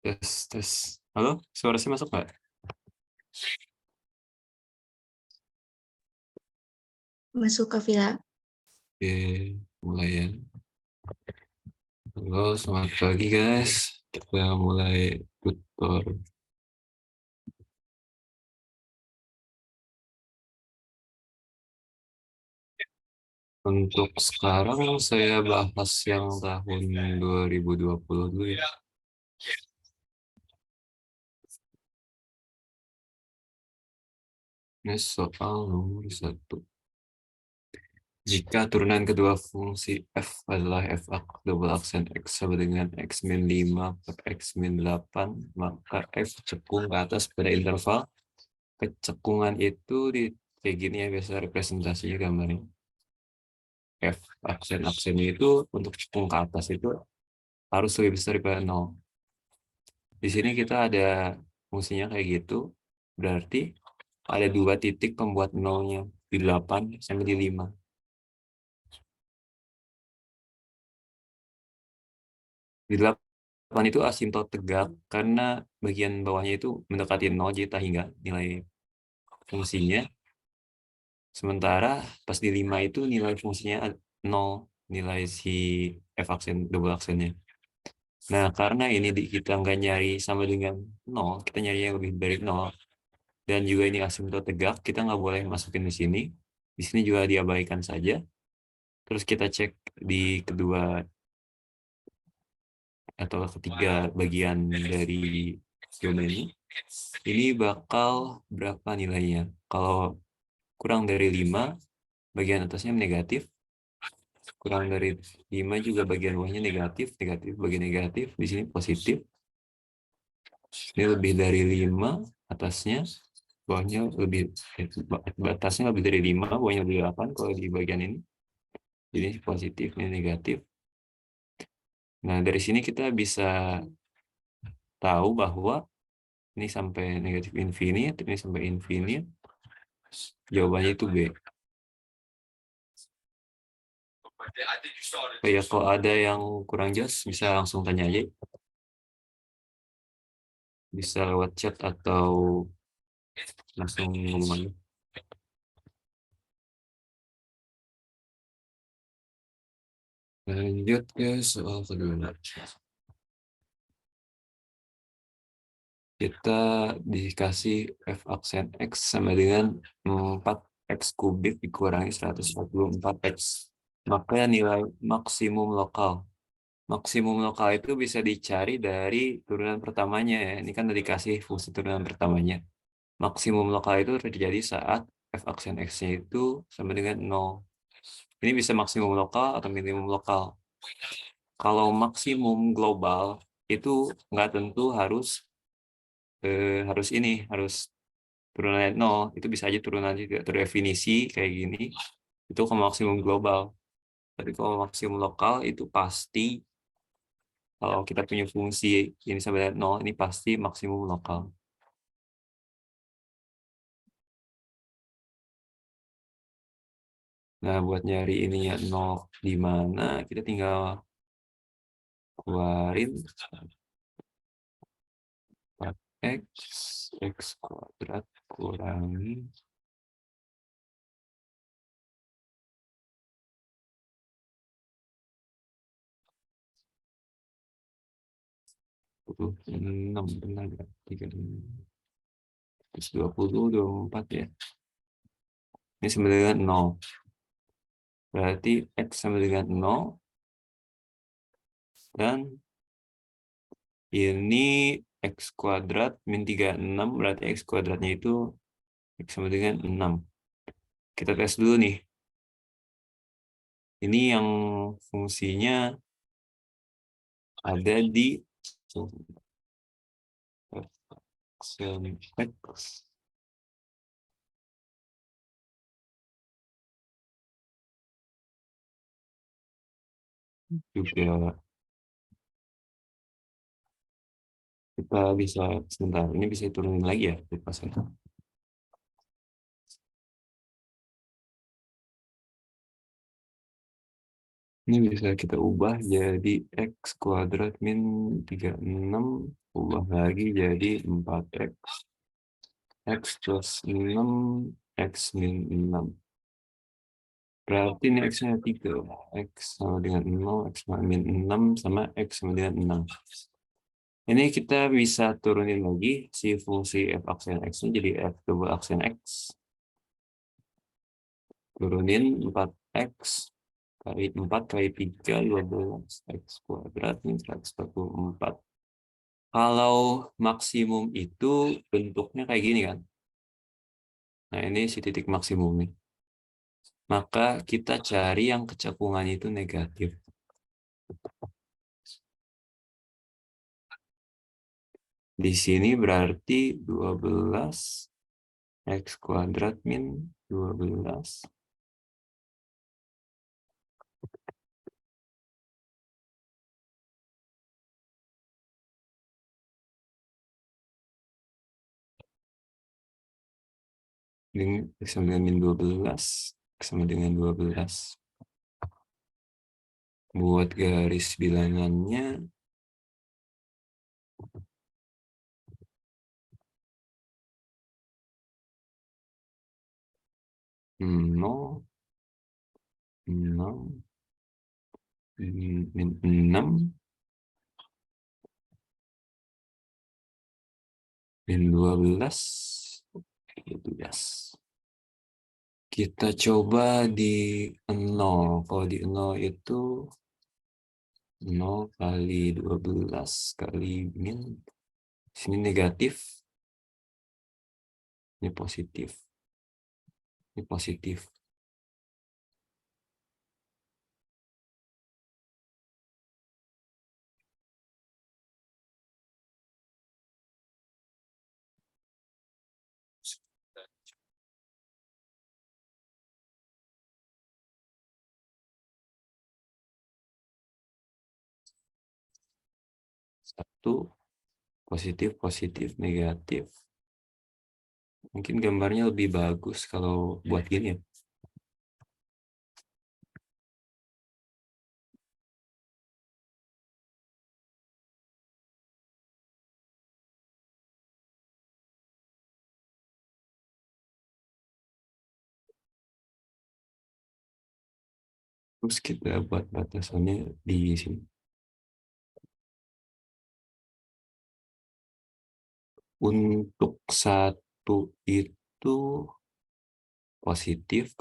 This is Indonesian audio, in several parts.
Tes, tes. Halo, suara saya masuk nggak? Masuk ke villa. Oke, mulai ya. Halo, selamat pagi guys. Kita mulai tutor. Untuk sekarang saya bahas yang tahun 2020 dulu ya. Ini soal nomor 1. Jika turunan kedua fungsi f adalah f double aksen x sama dengan x min 5 per x min 8, maka f cekung ke atas pada interval. Kecekungan itu di kayak gini ya, biasa representasinya gambarnya. F aksen-aksennya itu untuk cekung ke atas itu harus lebih besar daripada 0. Di sini kita ada fungsinya kayak gitu. Berarti ada 2 titik pembuat nolnya di 8 sampai di 5. Di 8 itu asimptot tegak karena bagian bawahnya itu mendekati 0, jadi tak hingga nilai fungsinya. Sementara pas di 5 itu nilai fungsinya 0, nilai si f aksen double aksennya. Nah, karena ini kita nggak nyari sama dengan 0, kita nyari yang lebih dari 0. Dan juga ini asimptot tegak, kita nggak boleh masukin di sini. Di sini juga diabaikan saja. Terus kita cek di kedua atau ketiga bagian dari domain ini. Ini bakal berapa nilainya? Kalau kurang dari 5, bagian atasnya negatif. Kurang dari 5 juga bagian bawahnya negatif, negatif, bagian negatif. Di sini positif. Ini lebih dari 5 atasnya, bawahnya lebih, atasnya lebih dari 5, bawahnya lebih 8 kalau di bagian ini. Jadi positif, ini negatif. Nah, dari sini kita bisa tahu bahwa ini sampai negatif infinite, ini sampai infinite. Jawabannya itu B. Oh ya, kalau ada yang kurang jelas bisa langsung tanya aja. Bisa lewat chat atau langsung ngomong aja. Lanjut ke soal kedua. Kita dikasih f aksen x sama dengan 4x kubik dikurangi 144x. Maka nilai maksimum lokal. Maksimum lokal itu bisa dicari dari turunan pertamanya ya. Ini kan udah dikasih fungsi turunan pertamanya. Maksimum lokal itu terjadi saat f aksen x-nya itu sama dengan 0. Ini bisa maksimum lokal atau minimum lokal. Kalau maksimum global itu nggak tentu harus turunan 0. Itu bisa aja turunan juga terdefinisi kayak gini. Itu kalau maksimum global. Tapi kalau maksimum lokal itu pasti, kalau kita punya fungsi ini sama dengan 0, ini pasti maksimum lokal. Nah, buat nyari ininya 0 di mana, kita tinggal keluarin 4x, x kuadrat kurangi 26, benar ya? 20, 24 ya. Ini sama dengan 0. Berarti x sama dengan 0. Dan ini x kuadrat min 36, berarti x kuadratnya itu x sama dengan 6. Kita tes dulu nih. Ini yang fungsinya ada di x juga. Kita bisa sebentar, ini bisa turunin lagi ya, lupa saya. Ini bisa kita ubah jadi x kuadrat min 36, ubah lagi jadi 4x. X plus 6, x min 6. Berarti ini x-nya 3. X sama dengan 0, x min 6, sama x sama dengan 6. Ini kita bisa turunin lagi si fungsi f aksen x-nya jadi f double aksen x. Turunin 4x kali 4 kali 3, 12x kuadrat min 144. Kalau maksimum itu bentuknya kayak gini kan. Nah ini si titik maksimum nih. Maka kita cari yang kecekungannya itu negatif. Di sini berarti 12 x kuadrat min 12 dengan x sama dengan min 12, x sama dengan 12. Buat garis bilangannya nol, 6, min 6, min 12, 12. Kita coba di 0. Kalau di 0 itu 0 kali 12 kali min. Sini negatif. Ini positif. Ini positif. Satu, positif, positif, negatif. Mungkin gambarnya lebih bagus kalau buat gini ya. Terus kita buat batasannya di sini. Untuk satu itu positif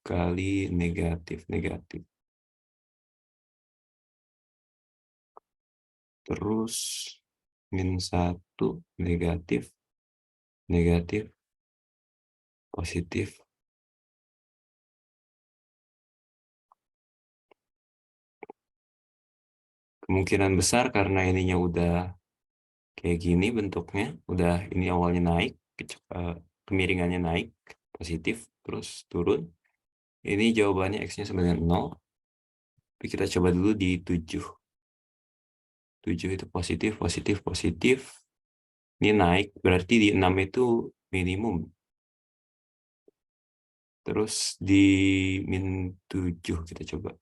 kali negatif, negatif. Terus min 1 negatif, negatif, positif. Kemungkinan besar karena ininya udah kayak gini bentuknya, udah ini awalnya naik, kemiringannya naik, positif, terus turun. Ini jawabannya X-nya sama dengan 0. Tapi kita coba dulu di 7. 7 itu positif, positif, positif. Ini naik, berarti di 6 itu minimum. Terus di min 7 kita coba.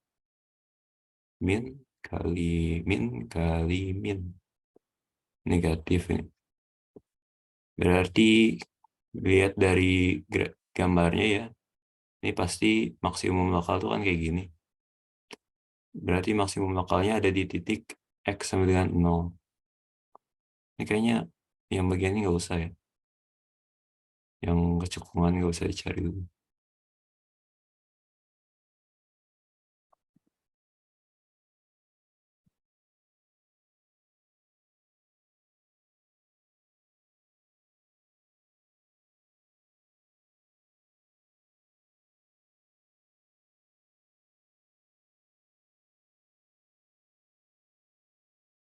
Min kali min. Negatif ini. Berarti lihat dari gambarnya ya. Ini pasti maksimum lokal tuh kan kayak gini. Berarti maksimum lokalnya ada di titik X sama dengan 0. Ini kayaknya yang bagian ini nggak usah ya. Yang kecekungan nggak usah dicari dulu.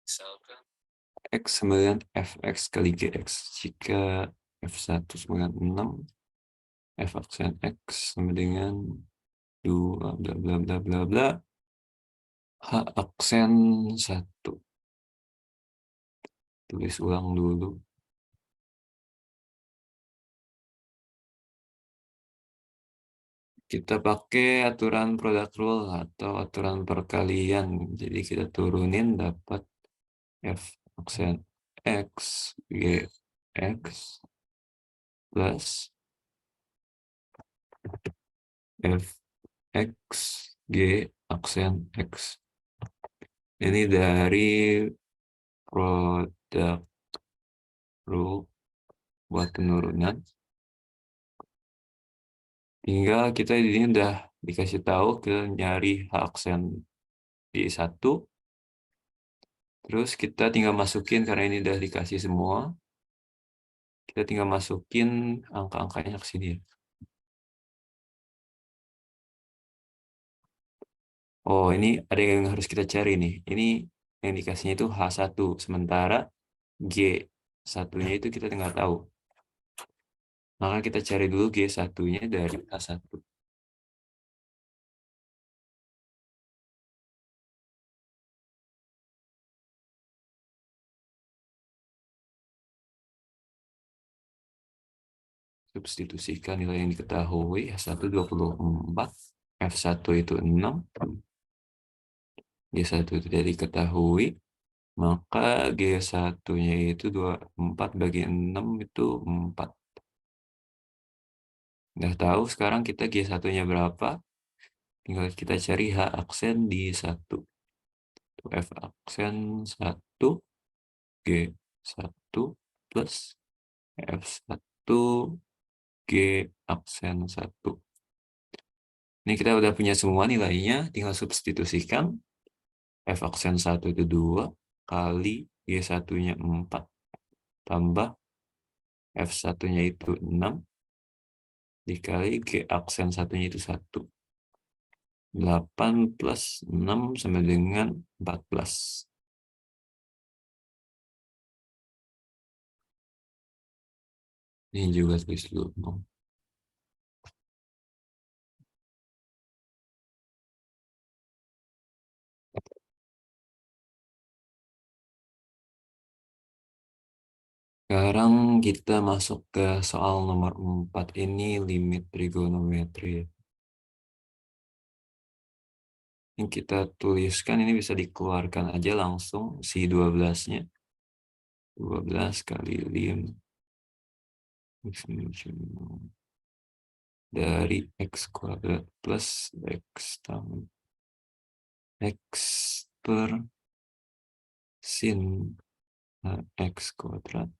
Misalkan X sama dengan Fx kali Gx. Jika F1 sama dengan 6, F aksen X sama dengan 2, bla bla bla bla bla. H aksen 1. Tulis ulang dulu. Kita pakai aturan product rule atau aturan perkalian. Jadi kita turunin dapat F aksen X, G, X plus F, X, G, aksen X. Ini dari product rule buat penurunan. Tinggal kita di sini udah dikasih tahu ke nyari H aksen D1. Terus kita tinggal masukin, karena ini udah dikasih semua, kita tinggal masukin angka-angkanya ke sini. Oh, ini ada yang harus kita cari nih. Ini yang dikasihnya itu H1, sementara G1-nya itu kita tinggal tahu. Maka kita cari dulu G1-nya dari H1. Substitusikan nilai yang diketahui. H1 24, F1 itu 6, G1 itu tidak diketahui. Maka G1-nya itu 24 bagi 6 itu 4. Udah tahu sekarang kita G1-nya berapa? Tinggal kita cari H aksen di 1. F aksen 1, G1 plus F1, G aksen 1. Ini kita udah punya semua nilainya, tinggal substitusikan. F aksen 1 itu 2, kali G1-nya 4, tambah F1-nya itu 6, dikali G aksen 1-nya itu 1. 8 plus 6 sama dengan 14. Ini juga tulis dulu. Sekarang kita masuk ke soal nomor 4 ini, limit trigonometri. Yang kita tuliskan ini bisa dikeluarkan aja langsung si 12-nya. 12 kali lim dari X kuadrat plus X tambah X per sin X kuadrat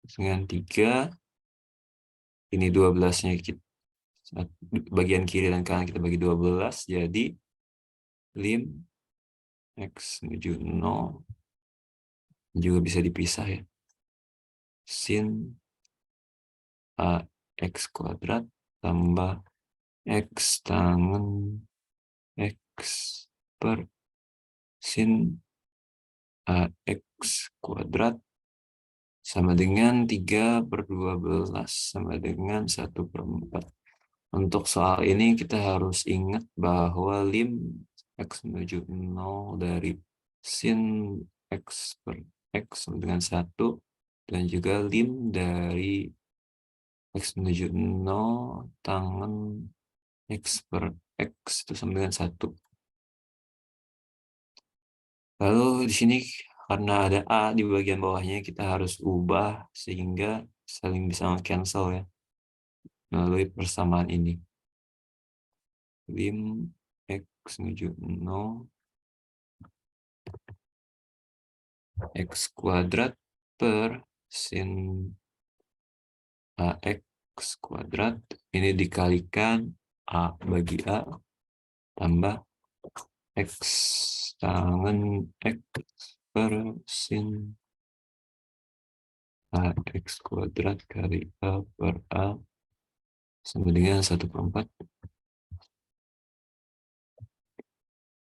dengan 3. Ini 12-nya kita, bagian kiri dan kanan kita bagi 12, jadi lim X menuju 0 juga bisa dipisah ya. Sin AX kuadrat tambah X tangen X per sin AX kuadrat sama dengan 3/12 sama dengan 1/4. Untuk soal ini kita harus ingat bahwa lim X menuju 0 dari sin X per X sama dengan 1, dan juga lim dari X menuju 0 tangen X per X itu sama dengan 1. Lalu di sini karena ada A di bagian bawahnya, kita harus ubah sehingga saling bisa cancel ya melalui persamaan ini. Lim X menuju 0 X kuadrat per sin AX kuadrat ini dikalikan A bagi A tambah X tangen X per sin AX kuadrat kali A per A sama dengan 1/4.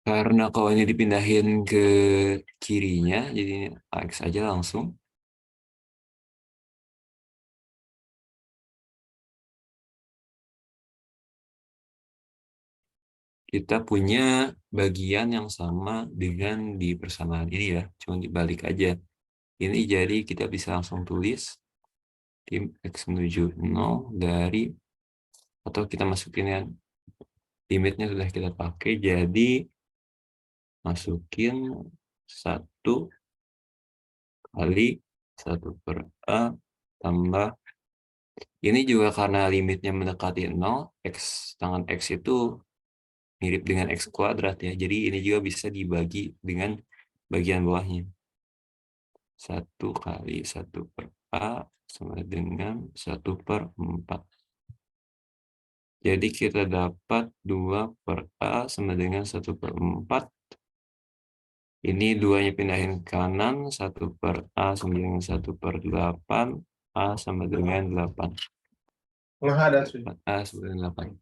Karena kalau ini dipindahin ke kirinya, jadi AX aja langsung. Kita punya bagian yang sama dengan di persamaan ini ya, cuma dibalik aja. Ini jadi kita bisa langsung tulis lim X menuju 0 dari atau kita masukin yang limitnya sudah kita pakai, jadi masukin 1 kali 1/A tambah, ini juga karena limitnya mendekati 0, tangan X itu mirip dengan X kuadrat ya, jadi ini juga bisa dibagi dengan bagian bawahnya. 1 kali 1/A sama dengan 1/4. Jadi kita dapat 2/A sama dengan 1/4. Ini 2-nya pindahin ke kanan, 1/A sama dengan 1/8, A sama dengan 8. Nggak ada sih. A sama dengan 8.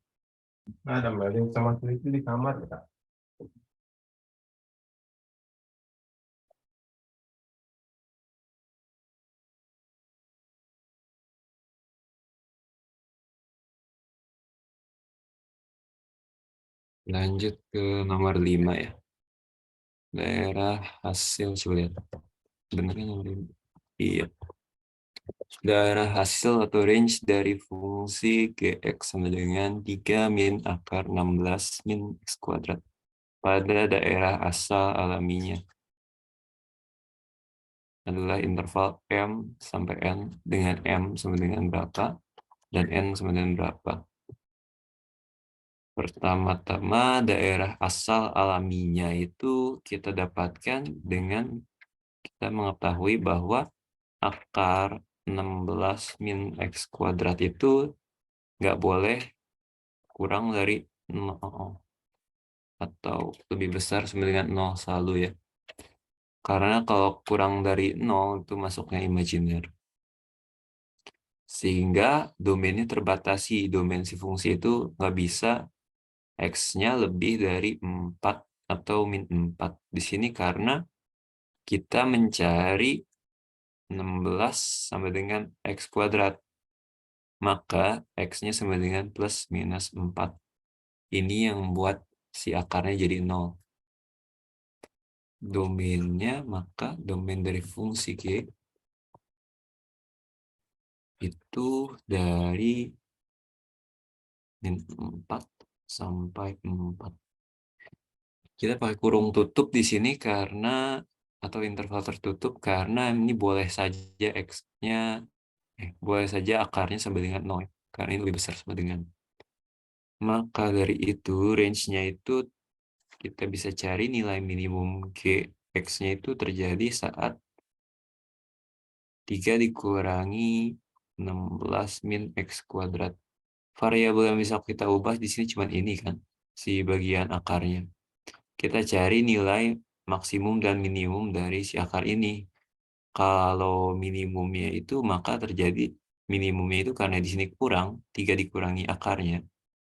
Nggak ada, Mbak. Yang sama itu di kamar ya. Lanjut ke nomor 5 ya. Daerah hasil, coba lihat. Benernya nomor 5? Iya. Daerah hasil atau range dari fungsi Gx sama dengan 3 min akar 16 min X kuadrat pada daerah asal alaminya adalah interval M sampai N, dengan M sama dengan berapa dan N sama dengan berapa. Pertama-tama daerah asal alaminya itu kita dapatkan dengan kita mengetahui bahwa akar 16 min X kuadrat itu nggak boleh kurang dari 0 atau lebih besar sama dengan 0 selalu ya. Karena kalau kurang dari 0 itu masuknya imajiner. Sehingga domainnya terbatasi. Domain si fungsi itu nggak bisa X-nya lebih dari 4 atau min 4. Di sini karena kita mencari 16 sama dengan X kuadrat. Maka X-nya sama dengan plus minus 4. Ini yang membuat si akarnya jadi 0. Domainnya, maka domain dari fungsi G itu dari min 4 sampai 4. Kita pakai kurung tutup di sini karena, atau interval tertutup, karena ini boleh saja X-nya, boleh saja akarnya sama dengan 0, karena ini lebih besar sama dengan. Maka dari itu, range-nya itu kita bisa cari nilai minimum Gx-nya itu terjadi saat 3 dikurangi 16 min X kuadrat. Variabel yang bisa kita ubah di sini cuma ini kan, si bagian akarnya. Kita cari nilai maksimum dan minimum dari si akar ini. Kalau minimumnya itu, maka terjadi minimumnya itu karena di sini kurang, 3 dikurangi akarnya.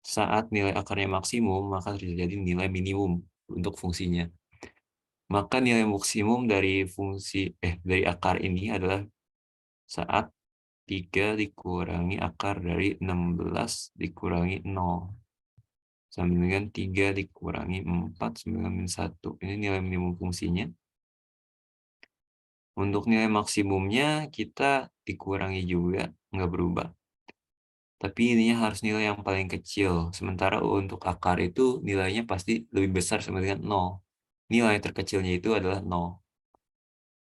Saat nilai akarnya maksimum, maka terjadi nilai minimum untuk fungsinya. Maka nilai maksimum dari dari akar ini adalah saat 3 dikurangi akar dari 16 dikurangi 0. Sama dengan 3 dikurangi 4 sama dengan min 1. Ini nilai minimum fungsinya. Untuk nilai maksimumnya kita dikurangi juga, nggak berubah. Tapi ininya harus nilai yang paling kecil. Sementara untuk akar itu nilainya pasti lebih besar sama dengan 0. Nilai terkecilnya itu adalah 0.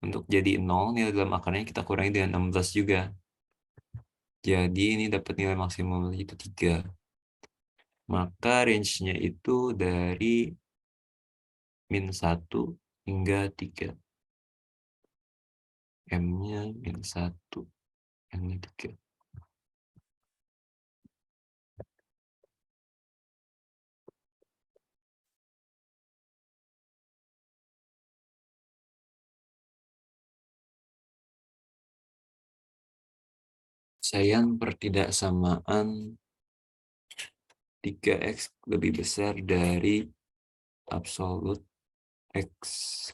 Untuk jadi 0, nilai dalam akarnya kita kurangi dengan 16 juga. Jadi ini dapat nilai maksimum itu 3. Maka range-nya itu dari min 1 hingga 3. M-nya min 1, N-nya 3. Sayang pertidaksamaan 3X lebih besar dari absolut X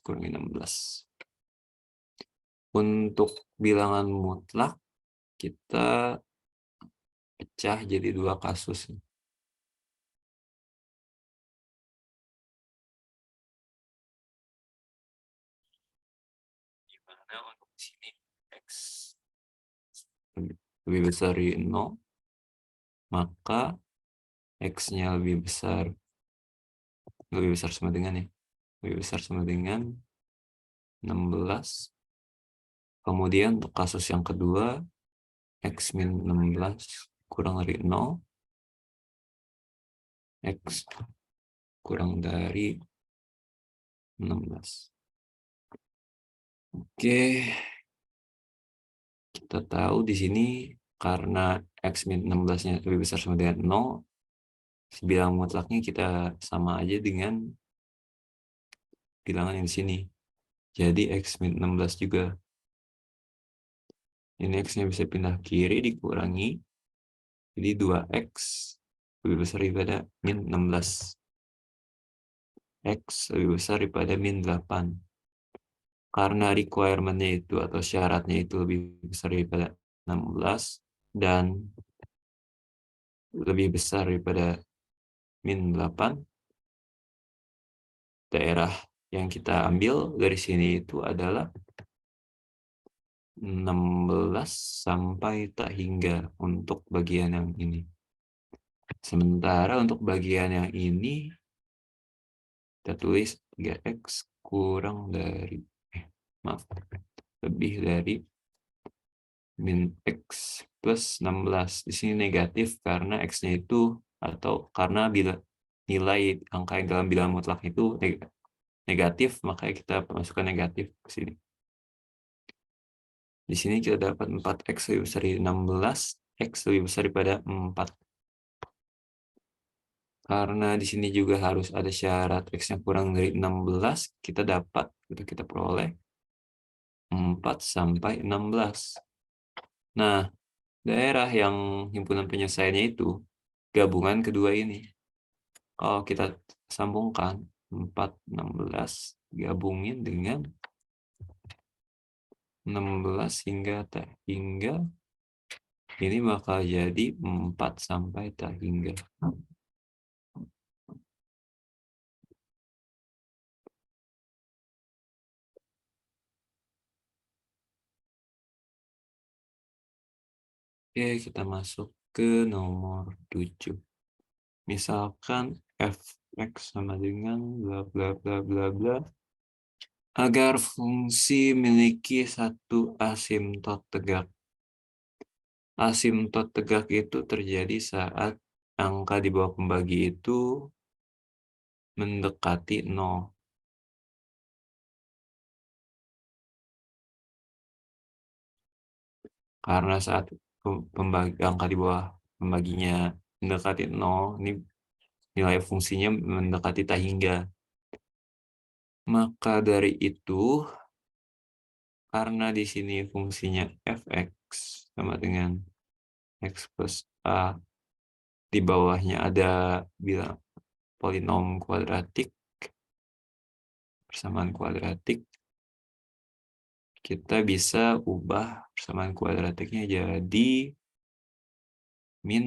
kurang 16. Untuk bilangan mutlak, kita pecah jadi 2 kasus. Dimana untuk sini X lebih besar dari 0, maka X-nya lebih besar sama dengan ya. Lebih besar sama dengan 16. Kemudian untuk kasus yang kedua, X min 16 kurang dari 0. X kurang dari 16. Oke. Kita tahu di sini karena X min 16-nya lebih besar sama dengan 0, bilangan mutlaknya kita sama aja dengan bilangan yang di sini. Jadi X min 16 juga. Ini X-nya bisa pindah kiri, dikurangi. Jadi 2X lebih besar daripada min 16. X lebih besar daripada min 8. Karena requirement-nya itu atau syaratnya itu lebih besar daripada 16 dan lebih besar daripada min 8, daerah yang kita ambil dari sini itu adalah 16 sampai tak hingga untuk bagian yang ini. Sementara untuk bagian yang ini, kita tulis 3X kurang dari, lebih dari min X plus 16. Di sini negatif karena X-nya itu, atau karena bila nilai angka yang dalam bilangan mutlak itu negatif, makanya kita masukkan negatif ke sini. Di sini kita dapat 4X lebih besar dari 16, X lebih besar daripada 4. Karena di sini juga harus ada syarat X-nya kurang dari 16, kita dapat, kita peroleh 4 sampai 16. Nah, daerah yang himpunan penyelesaiannya itu gabungan kedua ini. Kalau kita sambungkan 4, 16, gabungin dengan 16 hingga tak hingga, ini bakal jadi 4 sampai tak hingga. Oke, kita masuk ke nomor 7. Misalkan f(x) sama dengan bla bla bla bla bla, agar fungsi memiliki satu asimtot tegak. Asimtot tegak itu terjadi saat angka di bawah pembagi itu mendekati 0. Karena saat angka di bawah pembaginya mendekati 0, ini nilai fungsinya mendekati tak hingga. Maka dari itu, karena di sini fungsinya f(x) sama dengan x plus a, di bawahnya ada bilang polinom kuadratik, persamaan kuadratik, kita bisa ubah persamaan kuadratiknya jadi min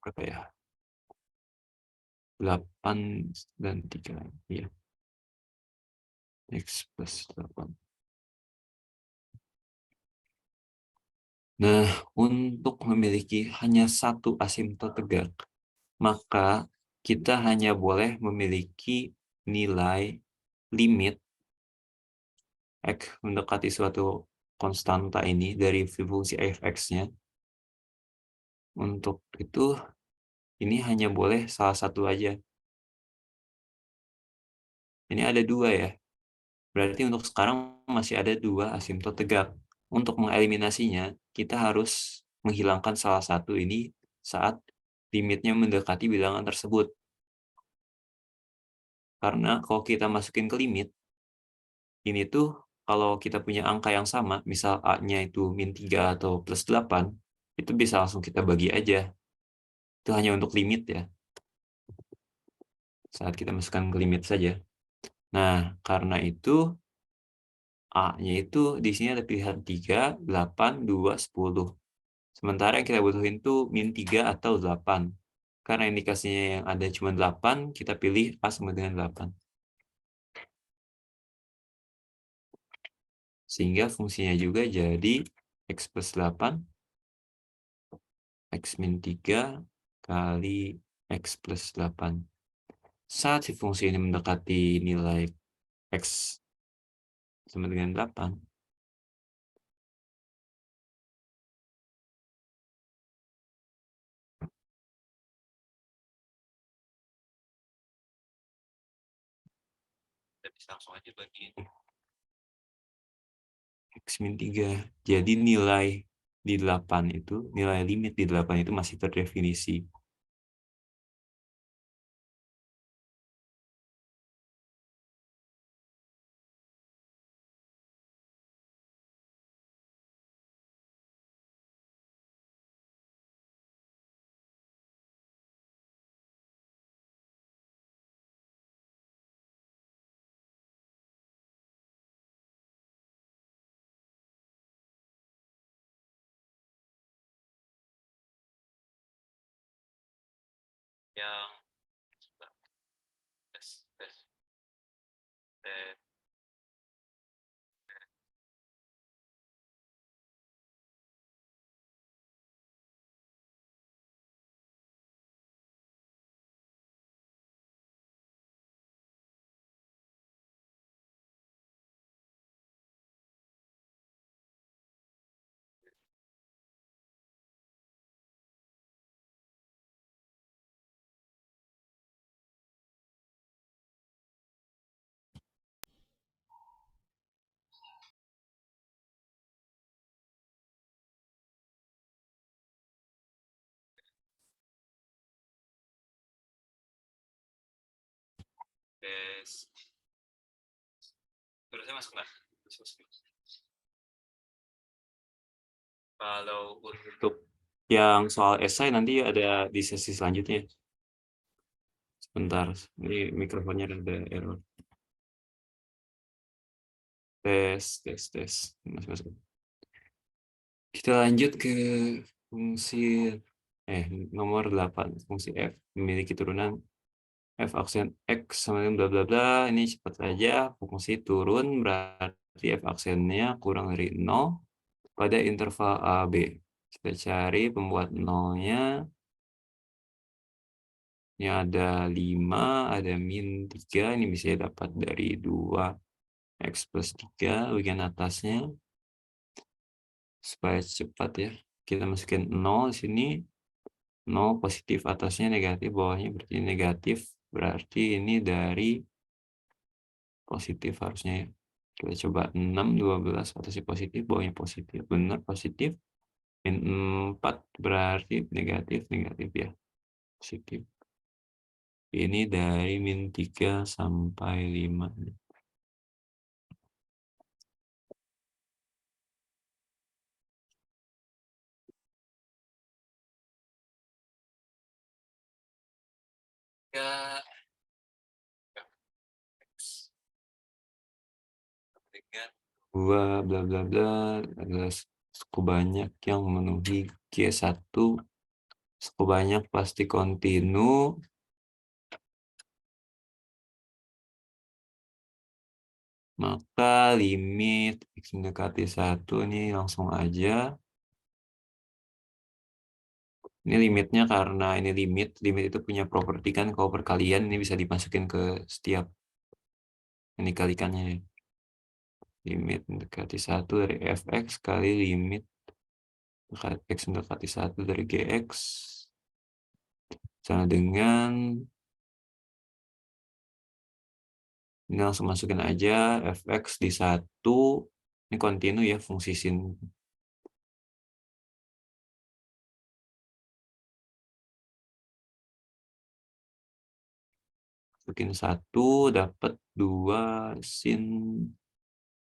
berapa ya? 8 dan 3 ya. X plus 8. Nah, untuk memiliki hanya satu asimtot tegak, maka kita hanya boleh memiliki nilai limit X mendekati suatu konstanta ini dari fungsi f(x)-nya. Untuk itu, ini hanya boleh salah satu aja. Ini ada 2 ya. Berarti untuk sekarang masih ada 2 asimtot tegak. Untuk mengeliminasinya, kita harus menghilangkan salah satu ini saat limitnya mendekati bilangan tersebut. Karena kalau kita masukin ke limit, ini tuh kalau kita punya angka yang sama, misal A-nya itu min 3 atau plus 8, itu bisa langsung kita bagi aja. Itu hanya untuk limit ya. Saat kita masukkan ke limit saja. Nah, karena itu A-nya itu di sini ada pilihan 3, 8, 2, 10. Sementara yang kita butuhin itu min 3 atau 8. Karena indikasinya yang ada cuma 8, kita pilih A sama dengan 8. Sehingga fungsinya juga jadi X plus 8 X min 3 kali X plus 8. Saat si fungsi ini mendekati nilai X sama dengan 8, kita bisa langsung aja bagiin X min 3. Jadi nilai di 8 itu, nilai limit di 8 itu masih terdefinisi. Yang tes, tes, tes. Terusnya masuk nggak? Kalau untuk yang soal esai nanti ada di sesi selanjutnya. Sebentar, ini mikrofonnya ada error. Tes. Masuk. Kita lanjut ke fungsi nomor 8, fungsi f memiliki turunan f aksen x sama dengan bla bla bla. Ini cepat saja, fungsi turun berarti f aksennya kurang dari 0 pada interval a b. Kita cari pembuat nolnya. Ini ada 5, ada min 3, ini bisa dapat dari 2x plus 3 bagian atasnya. Supaya cepat ya, kita masukin 0 di sini, 0 positif, atasnya negatif, bawahnya berarti negatif, berarti ini dari positif harusnya ya. Kita coba 6, 12, atasnya positif, bawahnya positif, benar positif, min 4 berarti negatif ya, positif. Ini dari min 3 sampai 5. Ya, dua bla bla bla adalah suku banyak yang memenuhi G1, suku banyak pasti kontinu, maka limit X mendekati 1 ini langsung aja. Ini limitnya karena ini limit itu punya properti kan, kalau perkalian ini bisa dimasukin ke setiap ini kalikannya. Limit mendekati 1 dari fx kali limit X mendekati 1 dari gx sama dengan ini, langsung masukin aja fx di 1, ini kontinu ya fungsi sin. Masukin 1 dapat 2 sin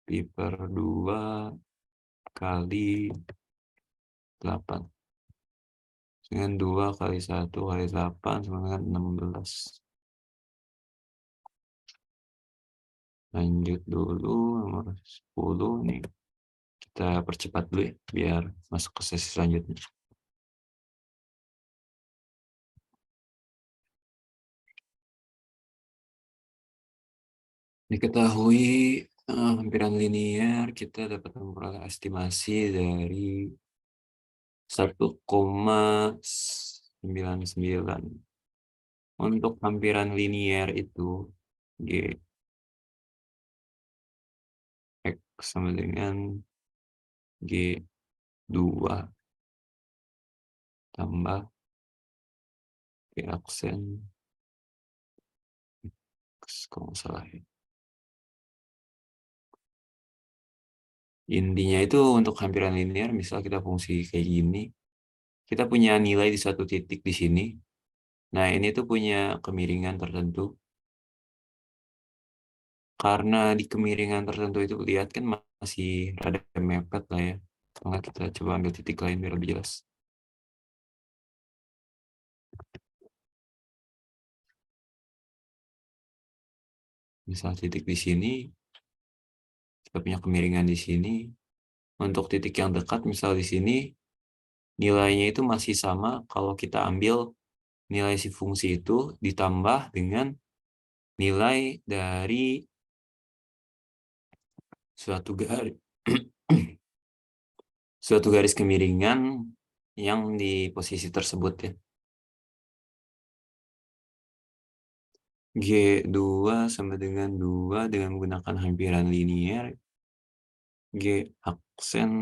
pi per 2 kali 8. Dengan 2 kali 1 kali 8 sama dengan 16. Lanjut dulu nomor 10 nih. Kita percepat dulu ya biar masuk ke sesi selanjutnya. Diketahui hampiran linear, kita dapat memperoleh estimasi dari 1,99. Untuk hampiran linier itu G X sama dengan G2 tambah G aksen X, kalau nggak salah ya. Intinya itu untuk hampiran linear, misal kita fungsi kayak gini, kita punya nilai di suatu titik di sini. Nah, ini tuh punya kemiringan tertentu. Karena di kemiringan tertentu itu lihat kan masih rada mepet lah ya. Maka kita coba ambil titik lain biar lebih jelas. Misal titik di sini, kita punya kemiringan di sini. Untuk titik yang dekat, misal di sini, nilainya itu masih sama kalau kita ambil nilai si fungsi itu ditambah dengan nilai dari suatu garis suatu garis kemiringan yang di posisi tersebut ya. G2 sama dengan 2 dengan menggunakan hampiran linier. G aksen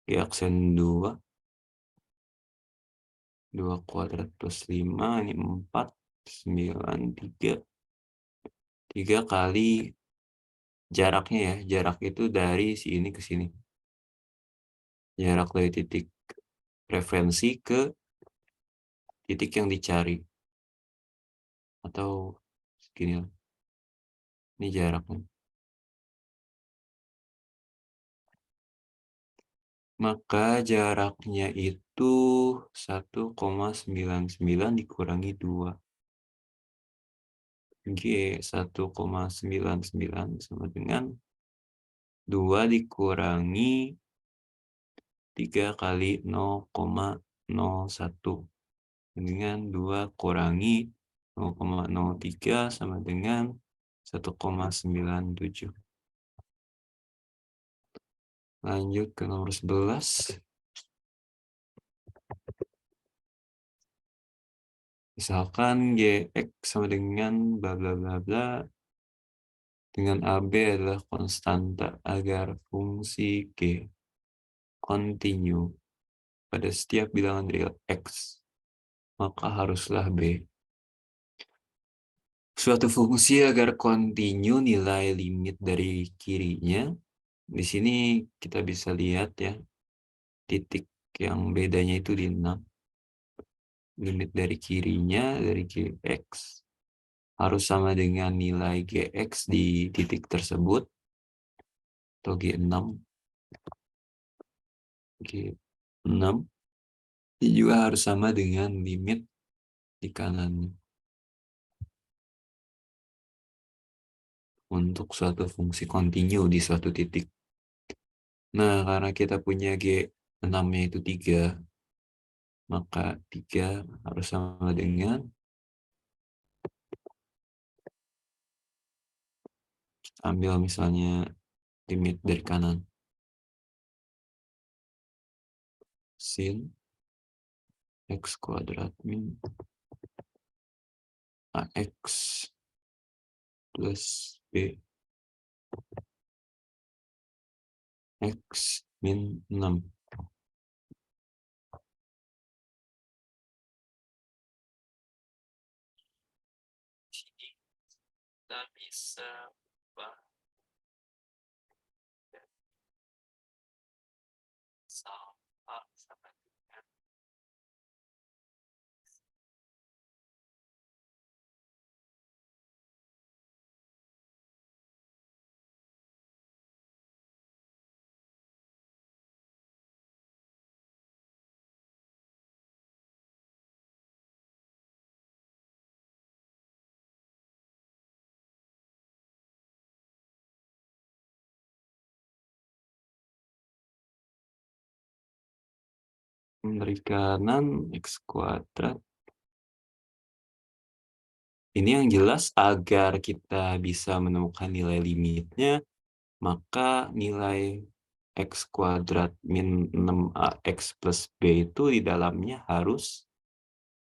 G aksen 2 kuadrat plus 5 ini 4 9 3 kali jaraknya ya. Jarak itu dari sini ke sini. Jarak dari titik referensi ke titik yang dicari. Atau segini lah. Ini jaraknya. Maka jaraknya itu 1,99 dikurangi 2. G 1,99 sama dengan 2 dikurangi 3 kali 0,01 dengan 2 kurangi 0,03 sama dengan 1,97. Lanjut ke nomor 11. Misalkan Gx sama dengan bla bla bla bla dengan AB adalah konstanta agar fungsi G kontinu pada setiap bilangan real X, maka haruslah B. Suatu fungsi agar kontinu nilai limit dari kirinya. Di sini kita bisa lihat ya, titik yang bedanya itu di 6. Limit dari kirinya dari Gx harus sama dengan nilai Gx di titik tersebut, atau G6. G6 ini juga harus sama dengan limit di kanan untuk suatu fungsi kontinu di suatu titik. Nah, karena kita punya G6-nya itu 3, maka 3 harus sama dengan ambil misalnya limit dari kanan. Sin X kuadrat min AX plus B X min 6. Kita bisa sama dengan dari kanan X kuadrat. Ini yang jelas agar kita bisa menemukan nilai limitnya, maka nilai X kuadrat min 6AX plus B itu di dalamnya harus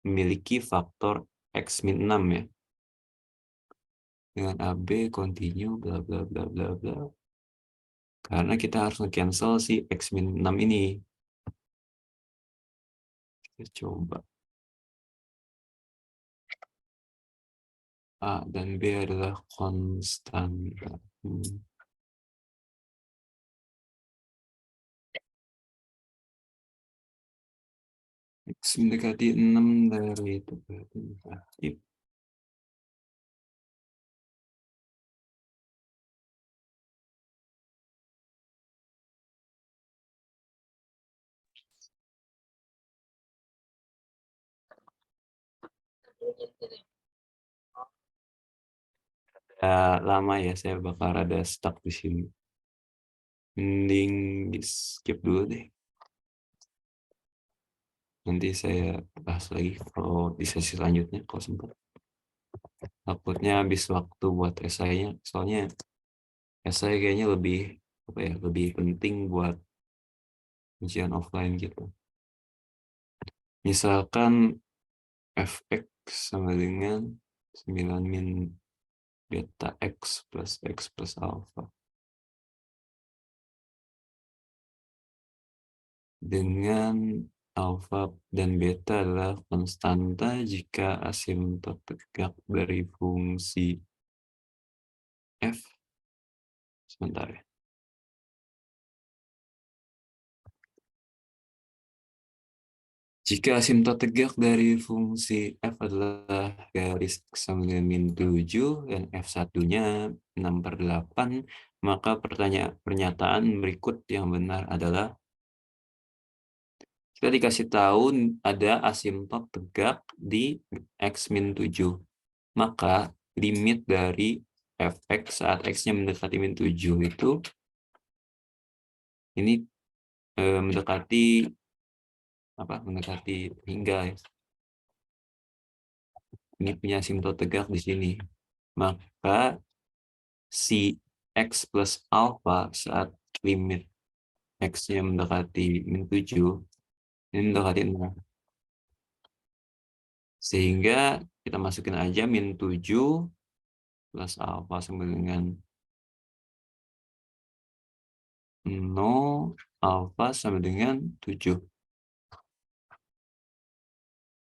memiliki faktor X min 6 ya. Dengan AB continue bla bla bla bla bla. Karena kita harus nge-cancel si X min 6 ini. Kita coba. A dan B adalah konstan. X mendekati 6 dari itu berarti negatif. Lama ya, saya bakal rada stuck di sini. Mending di skip dulu deh. Nanti saya bahas lagi kalau di sesi selanjutnya kalau sempat. Takutnya habis waktu buat esainya, soalnya esai kayaknya lebih apa ya, lebih penting buat ujian offline gitu. Misalkan fx sama dengan 9 min beta x plus alpha. Dengan alfa dan beta adalah konstanta jika asimtot tegak dari fungsi f. Sebentar ya. Jika asimtot tegak dari fungsi f adalah garis X sama dengan min 7 dan f1-nya 6/8, maka pernyataan berikut yang benar adalah kita dikasih tahu ada asimtot tegak di X min 7. Maka limit dari fx saat x-nya mendekati min 7 itu ini mendekati hingga ya. Ini punya asimtot tegak di sini. Maka si x plus alpha saat limit x-nya mendekati min 7 ini mendekati 0. Sehingga kita masukin aja min 7 plus alpha sama dengan 0, alpha sama dengan 7.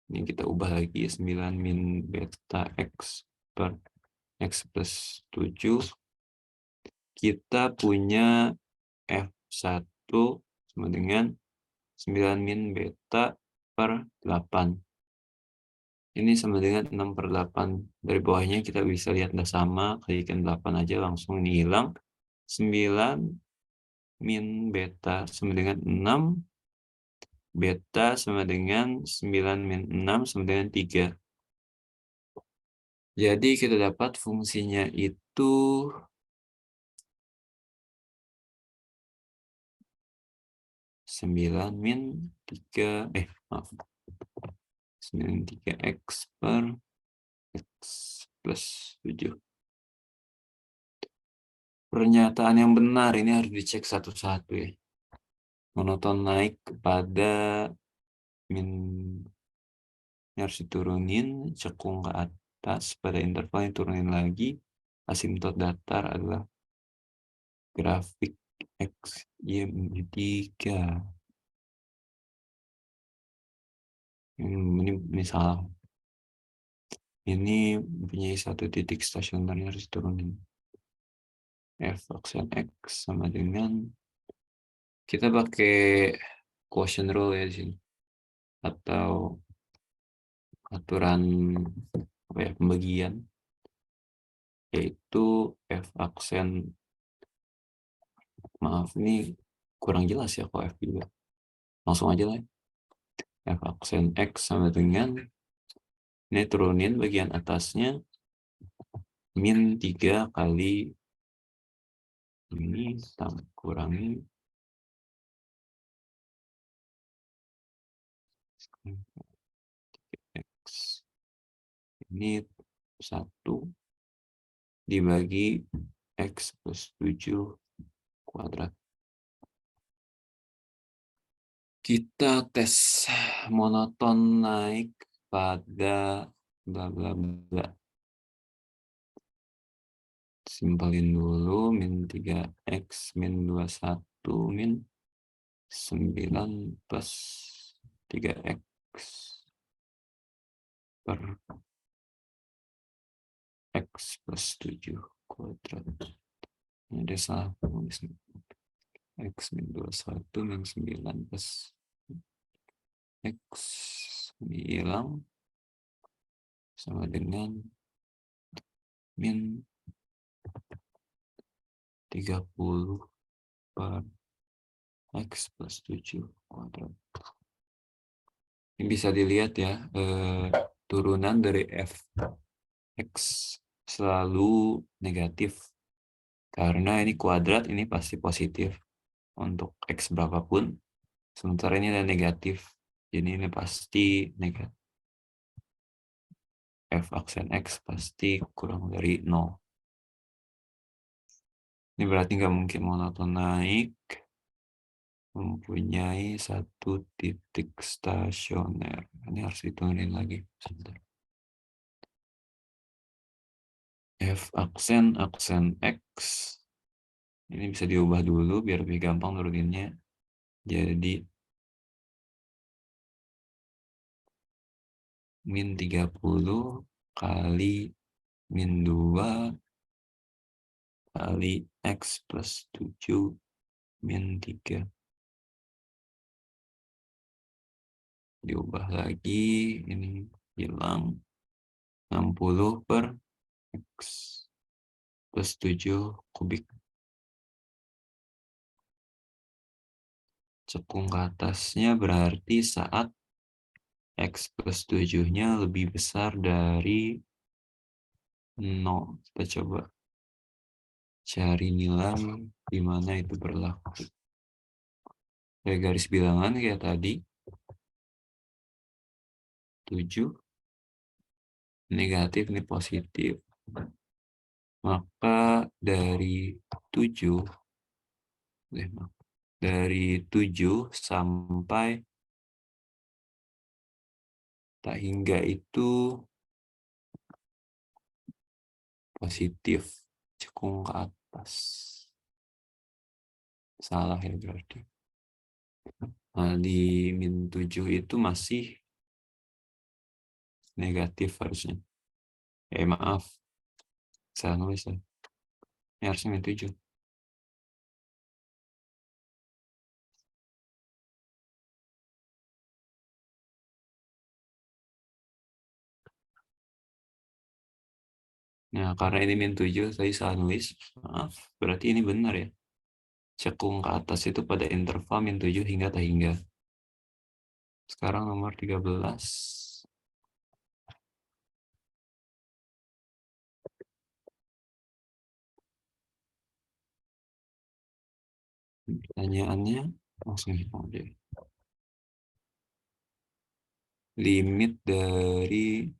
Ini kita ubah lagi 9 min beta x per x plus 7. Kita punya F1 sama dengan 9 min beta per 8. Ini sama dengan 6/8. Dari bawahnya kita bisa lihat nggak sama, kalikan 8 aja langsung ini hilang. 9 min beta sama dengan 6. Beta sama dengan 9 min 6 sama dengan 3. Jadi kita dapat fungsinya itu 9 min 3, maaf. 93x per x plus 7. Pernyataan yang benar ini harus dicek satu-satu ya. Monoton naik kepada min, ini harus diturunin, cekung ke atas pada interval yang turunin lagi. Asimtot datar adalah grafik x y menjadi 3. Ini salah. Ini punya satu titik stasioner yang harus diturunin. F aksen x sama dengan, kita pakai quotient rule ya di sini, atau aturan pembagian, yaitu F aksen, maaf ini kurang jelas ya kalau F juga, langsung aja lah ya. F aksen x sama dengan, ini turunin bagian atasnya min 3 kali ini kurangi X. Ini 1 dibagi X plus 7 kuadrat. Kita tes monoton naik pada bla bla bla. Simpelin dulu min 3X min 21 min 9 plus 3X per X plus 7 kuadrat. Ini ada salah tulis. X min 21 min 9 plus X hilang sama dengan min 30 per X plus 7 kuadrat. Ini bisa dilihat ya, turunan dari f X selalu negatif. Karena ini kuadrat, ini pasti positif untuk X berapapun. Sementara ini ada negatif, jadi ini pasti negatif. F aksen X pasti kurang dari 0. Ini berarti nggak mungkin monoton naik mempunyai satu titik stasioner. Ini harus diturunin lagi. Sebentar. F aksen X. Ini bisa diubah dulu biar lebih gampang nuruninnya. Jadi min 30 kali min 2 kali X plus 7 min 3. Diubah lagi, ini hilang 60 per X plus 7 kubik. Cekung ke atasnya berarti saat X plus 7-nya lebih besar dari 0. Kita coba cari nilai di mana itu berlaku. Kayak garis bilangan kayak tadi. 7. Negatif, ini positif. Maka dari 7 sampai tak hingga itu positif, cekung ke atas. Salah ya berarti. Nah, di min 7 itu masih negatif harusnya. Maaf. Salah nulis ya. Ini harusnya min 7. Nah, karena ini min 7, saya salah nulis. Maaf, berarti ini benar ya. Cekung ke atas itu pada interval min 7 hingga tak hingga. Sekarang nomor 13. Pertanyaannya langsung hitung aja. Limit dari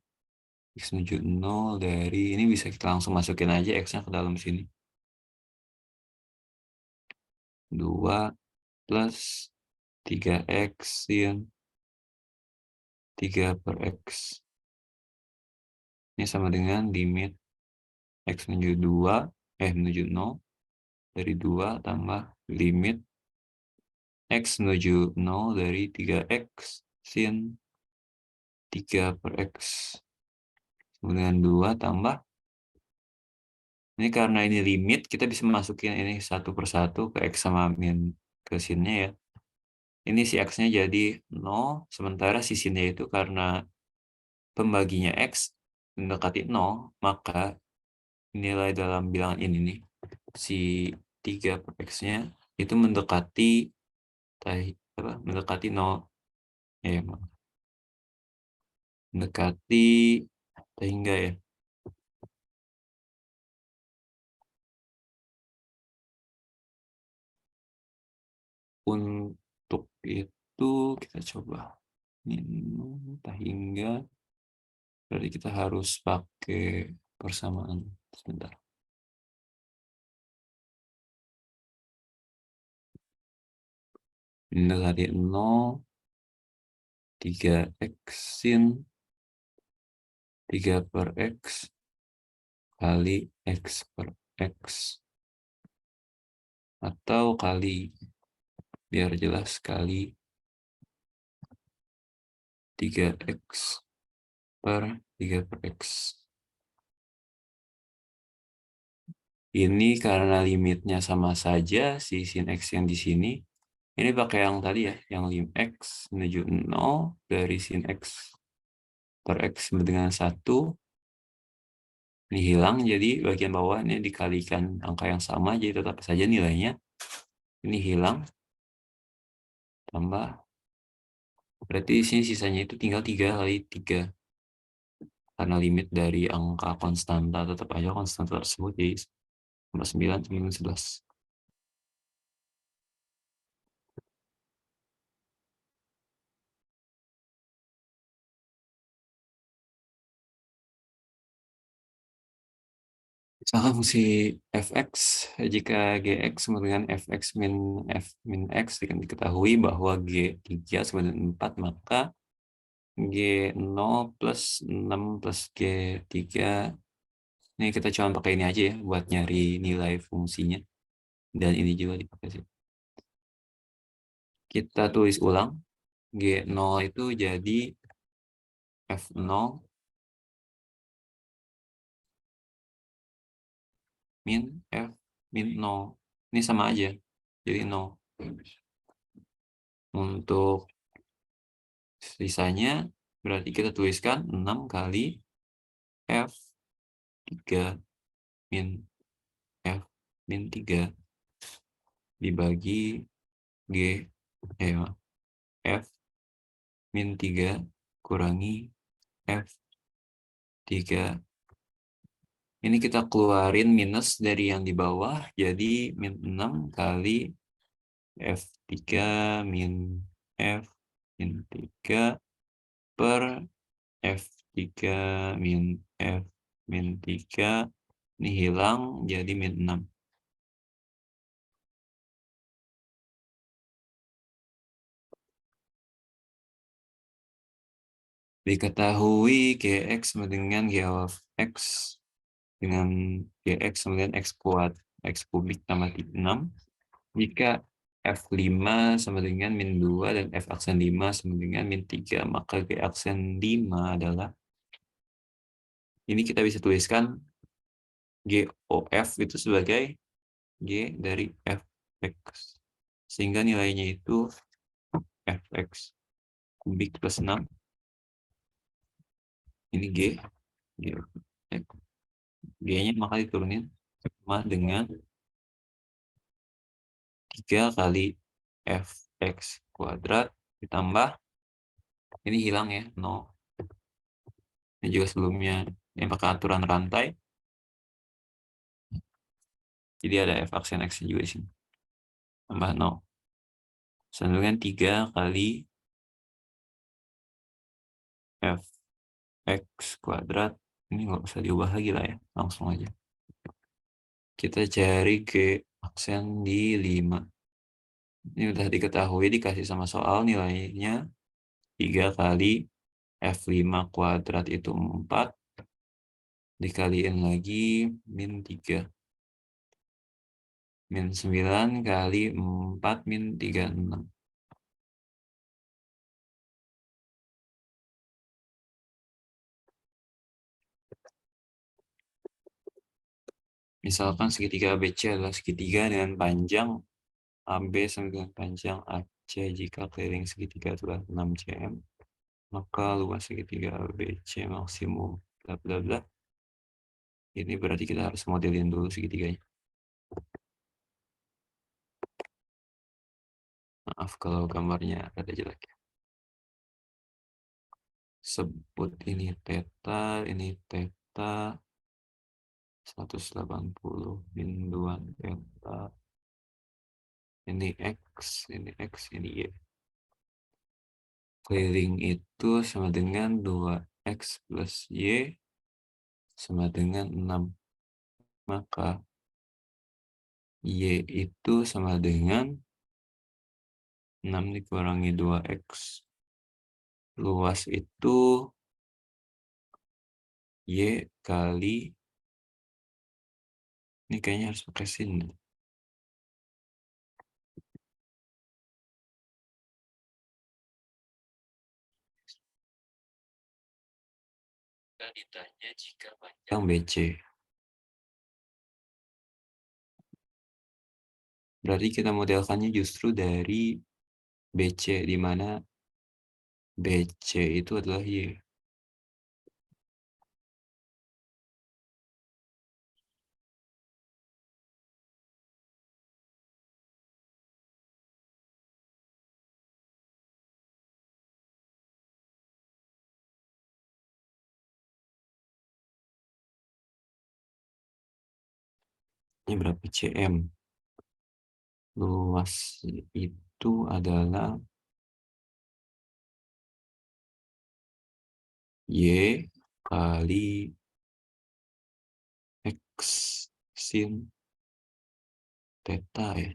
X menuju 0 dari ini bisa kita langsung masukin aja X-nya ke dalam sini. 2 plus 3X sin 3 per X. Ini sama dengan limit X menuju 2, menuju 0 dari 2 tambah limit X menuju 0 dari 3X sin 3 per X. Kemudian 2 tambah. Ini karena ini limit, kita bisa masukin ini satu persatu ke X sama min ke sinnya ya. Ini si X-nya jadi 0, sementara si sinnya itu karena pembaginya X mendekati 0, maka nilai dalam bilangan ini nih, si 3 per X-nya itu mendekati 0. Ya, mendekati hingga ya. Untuk itu kita coba min 0 entah hingga, berarti kita harus pakai persamaan. Sebentar. Ini dari 0, 3x sin 3 per x kali x per x. Atau kali, biar jelas, kali 3x per 3 per x. Ini karena limitnya sama saja, si sin x yang di sini. Ini pakai yang tadi ya, yang lim x menuju 0 dari sin x per x sama dengan 1. Ini hilang, jadi bagian bawah ini dikalikan angka yang sama, jadi tetap saja nilainya. Ini hilang, tambah. Berarti sini sisanya itu tinggal 3 kali 3. Karena limit dari angka konstanta tetap aja konstanta tersebut, jadi 9, 9, 11. Misalkan fungsi fx jika gx sama dengan fx min f min x diketahui bahwa g3 sama dengan 4, maka g0 plus 6 plus g3. Ini kita cuma pakai ini aja ya buat nyari nilai fungsinya. Dan ini juga dipakai sih. Kita tulis ulang. G0 itu jadi F0 min F min 0. Ini sama aja. Jadi 0. Untuk sisanya berarti kita tuliskan 6 kali F3 min F min 3 dibagi F min 3 kurangi F3. Ini kita keluarin minus dari yang di bawah, jadi min 6 kali F3 min F min 3 per F3 min F min 3. Ini hilang, jadi min 6. Diketahui Gx sama dengan G of X dengan Gx sama dengan X kuat, X kubik tambah 6. Jika F5 sama dengan min 2 dan F aksen 5 sama dengan min 3, maka G aksen 5 adalah, ini kita bisa tuliskan GOF itu sebagai G dari Fx. Sehingga nilainya itu Fx kubik plus 6. Ini G. G-nya maka diturunin sama dengan 3 kali Fx kuadrat ditambah, ini hilang ya, 0. Ini juga sebelumnya, ini pakai aturan rantai. Jadi ada F aksen X juga di sini. Tambah 0. Sama dengan 3 kali Fx kuadrat. Ini nggak usah diubah lagi lah ya, langsung aja. Kita cari G aksen di 5. Ini udah diketahui, dikasih sama soal nilainya 3 kali F5 kuadrat itu 4. Dikaliin lagi min 3. Min 9 kali 4 min 36. Misalkan segitiga ABC adalah segitiga dengan panjang AB sama dengan panjang AC. Jika keliling segitiga adalah 6 cm, maka luas segitiga ABC maksimum bla bla bla. Ini berarti kita harus modelin dulu segitiganya. Maaf kalau gambarnya ada jelek. Sebut ini theta, ini theta 180 min 2 theta. Ini X, ini Y. keliling itu sama dengan 2x plus y sama dengan 6. Maka y itu sama dengan 6 dikurangi 2x. Luas itu y kali, ini kayaknya harus pakai sin. Kita ditanya jika panjang BC. Berarti kita modelkannya justru dari BC, di mana BC itu adalah Y. Ini berapa cm? Luas itu adalah Y kali X sin theta ya.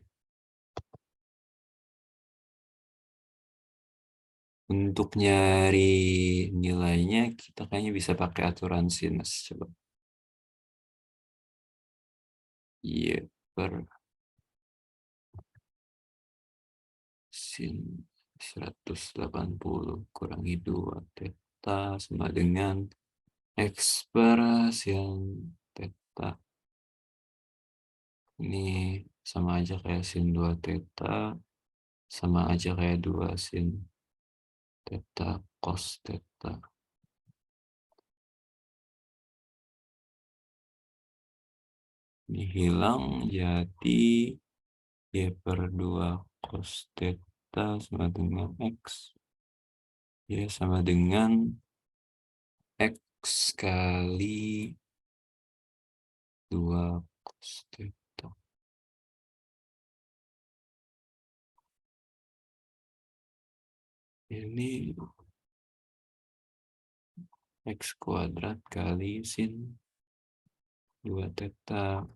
Untuk nyari nilainya kita kayaknya bisa pakai aturan sinus. Coba. Y per sin 180 kurangi 2 theta sama dengan X per sin theta. Ini sama aja kayak sin 2 theta, sama aja kayak 2 sin theta cos theta. Ini hilang, jadi Y per 2 cos theta sama dengan X. Y sama dengan X kali 2 cos theta. Ini X kuadrat kali sin 2 theta.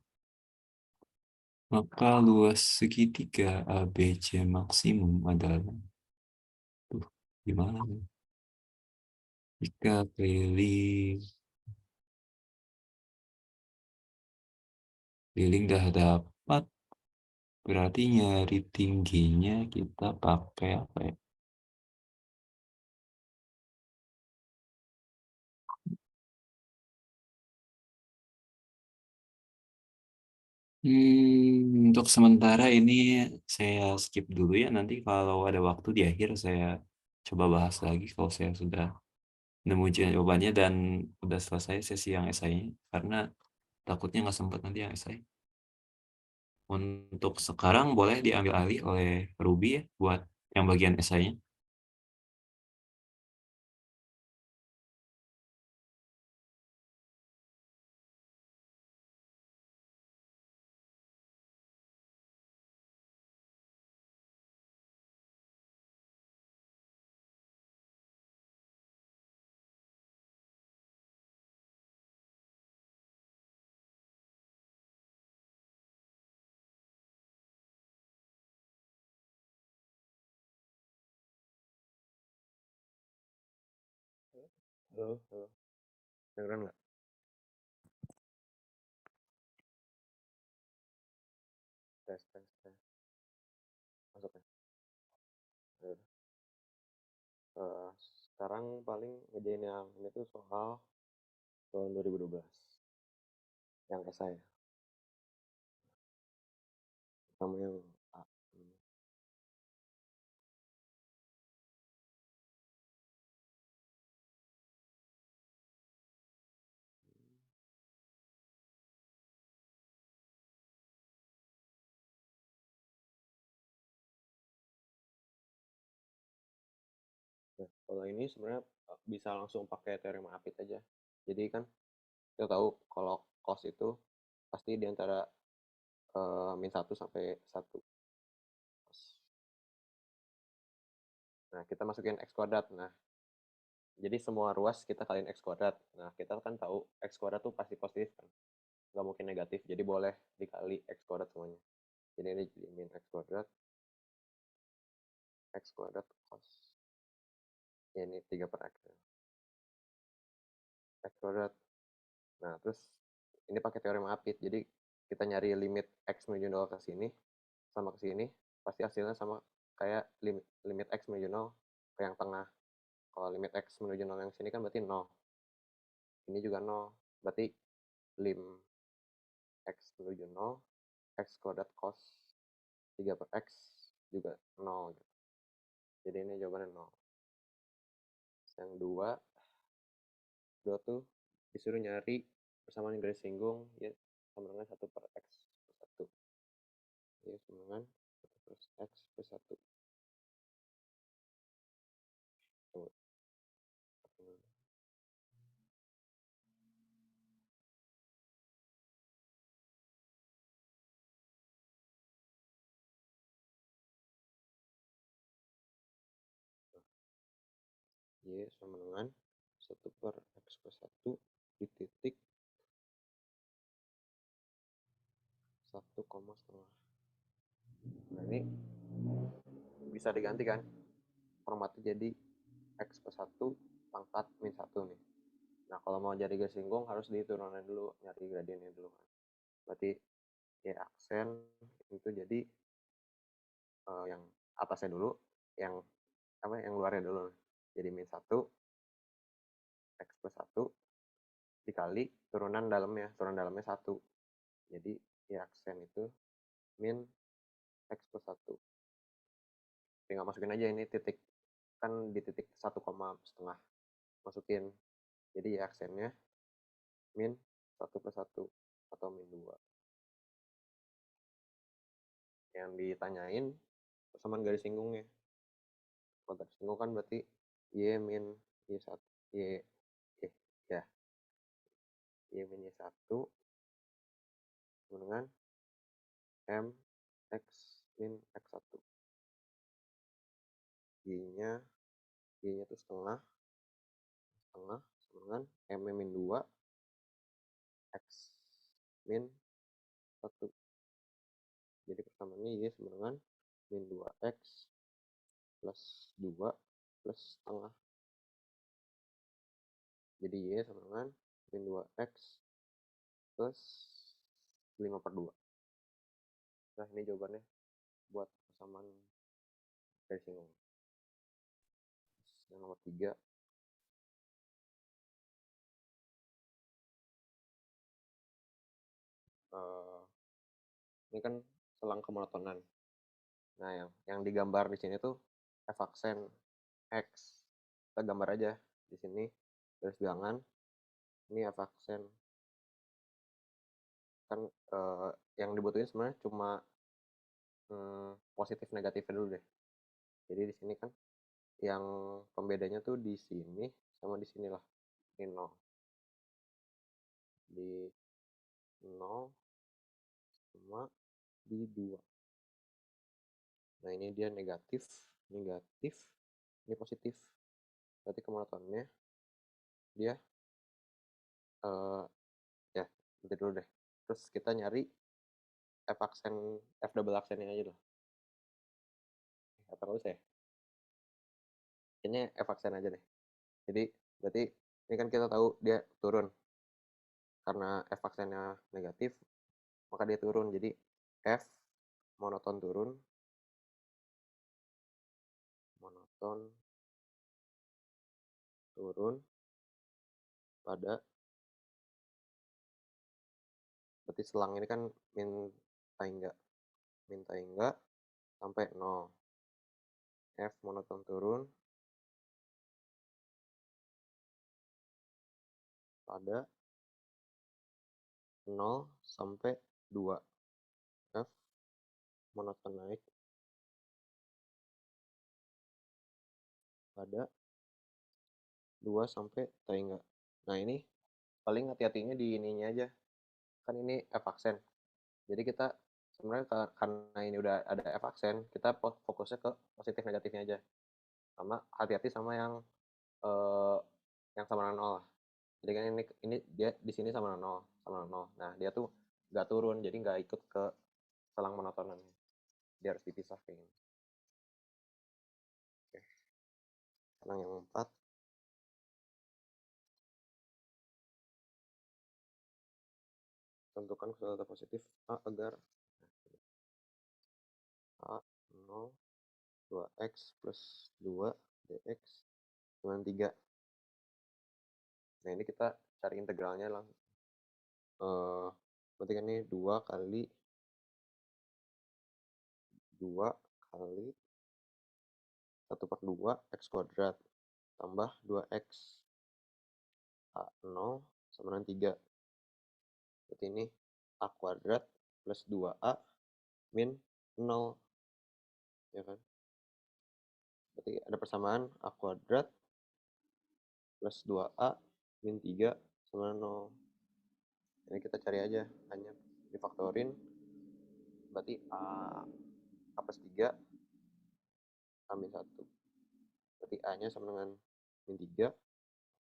Maka luas segitiga ABC maksimum adalah, gimana? Jika keliling dah dapat, berarti nyari tingginya kita pakai apa ya? Untuk sementara ini saya skip dulu ya. Nanti kalau ada waktu di akhir saya coba bahas lagi kalau saya sudah nemu jawabannya dan udah selesai sesi yang esainya. Karena takutnya nggak sempat nanti yang esai. Untuk sekarang boleh diambil alih oleh Ruby ya buat yang bagian esainya. Halo, halo. Dengeran nggak? Tes, tes, tes. Masuk ya? Ya udah. Sekarang paling ngerjain yang ini tuh soal tahun 2012 yang esai. Sama yang A. Nah, kalau ini sebenarnya bisa langsung pakai teorema Apit aja. Jadi kan kita tahu kalau cos itu pasti di antara min 1 sampai 1. Nah, kita masukin X kuadrat. Nah, jadi semua ruas kita kaliin X kuadrat. Nah, kita kan tahu X kuadrat tuh pasti positif kan. Nggak mungkin negatif. Jadi boleh dikali X kuadrat semuanya. Jadi ini jadi min X kuadrat cos. Ya, ini 3 per X. X kuadrat. Nah, terus ini pakai teorema Apit. Jadi kita nyari limit X menuju 0 ke sini sama ke sini. Pasti hasilnya sama kayak limit X menuju 0 ke yang tengah. Kalau limit X menuju 0 yang sini kan berarti 0. Ini juga 0. Berarti lim X menuju 0, X kuadrat cos 3 per X juga 0. Gitu. Jadi ini jawabannya 0. Yang 2 tuh disuruh nyari persamaan garis singgung ya sama dengan 1 per X plus 1. Ya sama dengan 1 per X plus 1. Tunggu. Y sama dengan 1 per X plus 1 di titik 1, setengah. Nah ini bisa diganti kan formatnya jadi X plus 1 pangkat min 1 nih. Nah kalau mau jadi garis singgung harus diturunin dulu, nyari gradiennya dulu kan. Berarti Y aksen itu jadi yang atasnya dulu, yang luarnya dulu. Jadi min 1 X plus 1 dikali turunan dalamnya 1. Jadi Y aksen itu min X plus 1. Tinggal masukin aja ini titik, kan di titik 1, setengah. Masukin. Jadi Y aksennya min 1 plus 1 atau min 2. Yang ditanyain persamaan garis singgungnya. Kalau garis singgung kan berarti Y min Y1 Y ya Y min Y1 dengan M X min X1. Y-nya itu setengah sama dengan M min 2 X min 1. Jadi persamaannya Y sama dengan min 2X plus 2 plus setengah. Jadi Y sama dengan min 2X plus 5 per 2. Nah ini jawabannya buat persamaan garis singgung. Yang nomor 3. Ini kan selang kemonotonan. Nah yang digambar di sini tuh F aksen X. Kita gambar aja di sini garis bilangan. Ini F aksen. Kan yang dibutuhin sebenarnya cuma positif negatifnya dulu deh. Jadi di sini kan yang pembedanya tuh di sini sama di sini lah. Ini 0. Di 0 sama di 2. Nah ini dia negatif, ini positif. Berarti kemonotonnya dia ya nanti dulu deh. Terus kita nyari F double aksennya aja dulu. Atau nggak usah ya? Kayaknya F aksen aja deh. Jadi berarti ini kan kita tahu dia turun. Karena F aksennya negatif, maka dia turun. Jadi F monoton turun. Pada berarti selang ini kan min enggak sampai 0. F monoton turun pada 0 sampai 2. F monoton naik pada 2 sampai enggak. Nah ini paling hati-hatinya di ininya aja. Kan ini F aksen. Jadi kita sebenarnya karena ini udah ada F aksen, kita fokusnya ke positif negatifnya aja. Sama hati-hati sama yang sama dengan 0. Jadi kan ini dia di sini sama dengan 0, sama dengan 0. Nah, dia tuh nggak turun, jadi nggak ikut ke selang monotonan. Dia harus dipisah kayak gini. Oke. Sekarang yang 4. Tentukan suatu data positif A agar A 0 2x plus 2 dx dengan 3. Nah, ini kita cari integralnya lah. Berarti kan ini 2 kali 1/2 x kuadrat tambah 2x A0 sama dengan 3. Berarti ini A kuadrat plus 2A min 0. Ya kan? Berarti ada persamaan A kuadrat plus 2A min 3 sama 0. Ini kita cari aja, hanya difaktorin. Berarti A plus 3 A min 1. Berarti A-nya sama dengan min 3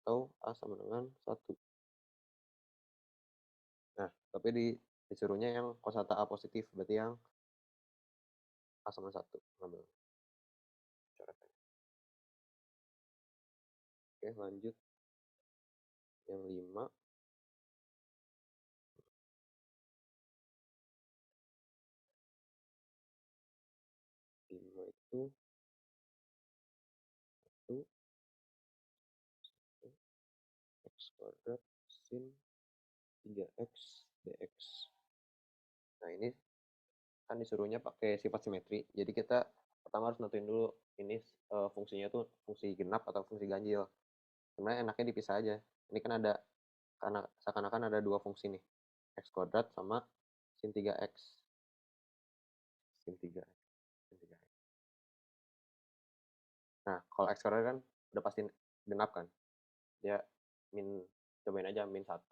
atau A sama dengan 1. Nah, tapi disuruhnya yang kosata A positif, berarti yang A sama 1. Ngambil. Oke, lanjut. Yang 5. 5 itu 1 x kuadrat sin 3x dx. Nah, ini kan disuruhnya pakai sifat simetri. Jadi kita pertama harus nentuin dulu ini fungsinya tuh fungsi genap atau fungsi ganjil. Sebenarnya enaknya dipisah aja. Ini kan ada, karena seakan-akan ada dua fungsi nih, x kuadrat sama sin 3x. Sin 3x. Sin 3x. Nah, kalau x kuadrat kan udah pasti genap kan. Dia cobain aja min 1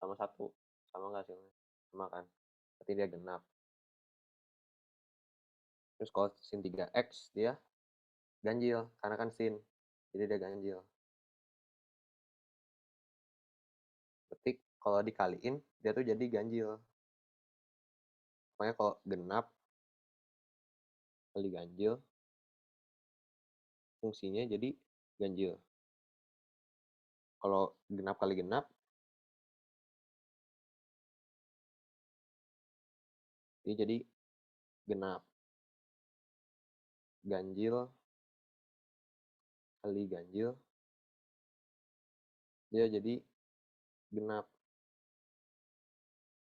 sama 1. Sama nggak hasilnya? Sama kan. Berarti dia genap. Terus kalau sin 3x dia ganjil, karena kan sin. Jadi dia ganjil. Berarti kalau dikaliin, dia tuh jadi ganjil. Pokoknya kalau genap kali ganjil, fungsinya jadi ganjil. Kalau genap kali genap, dia jadi genap. Ganjil kali ganjil, dia jadi genap.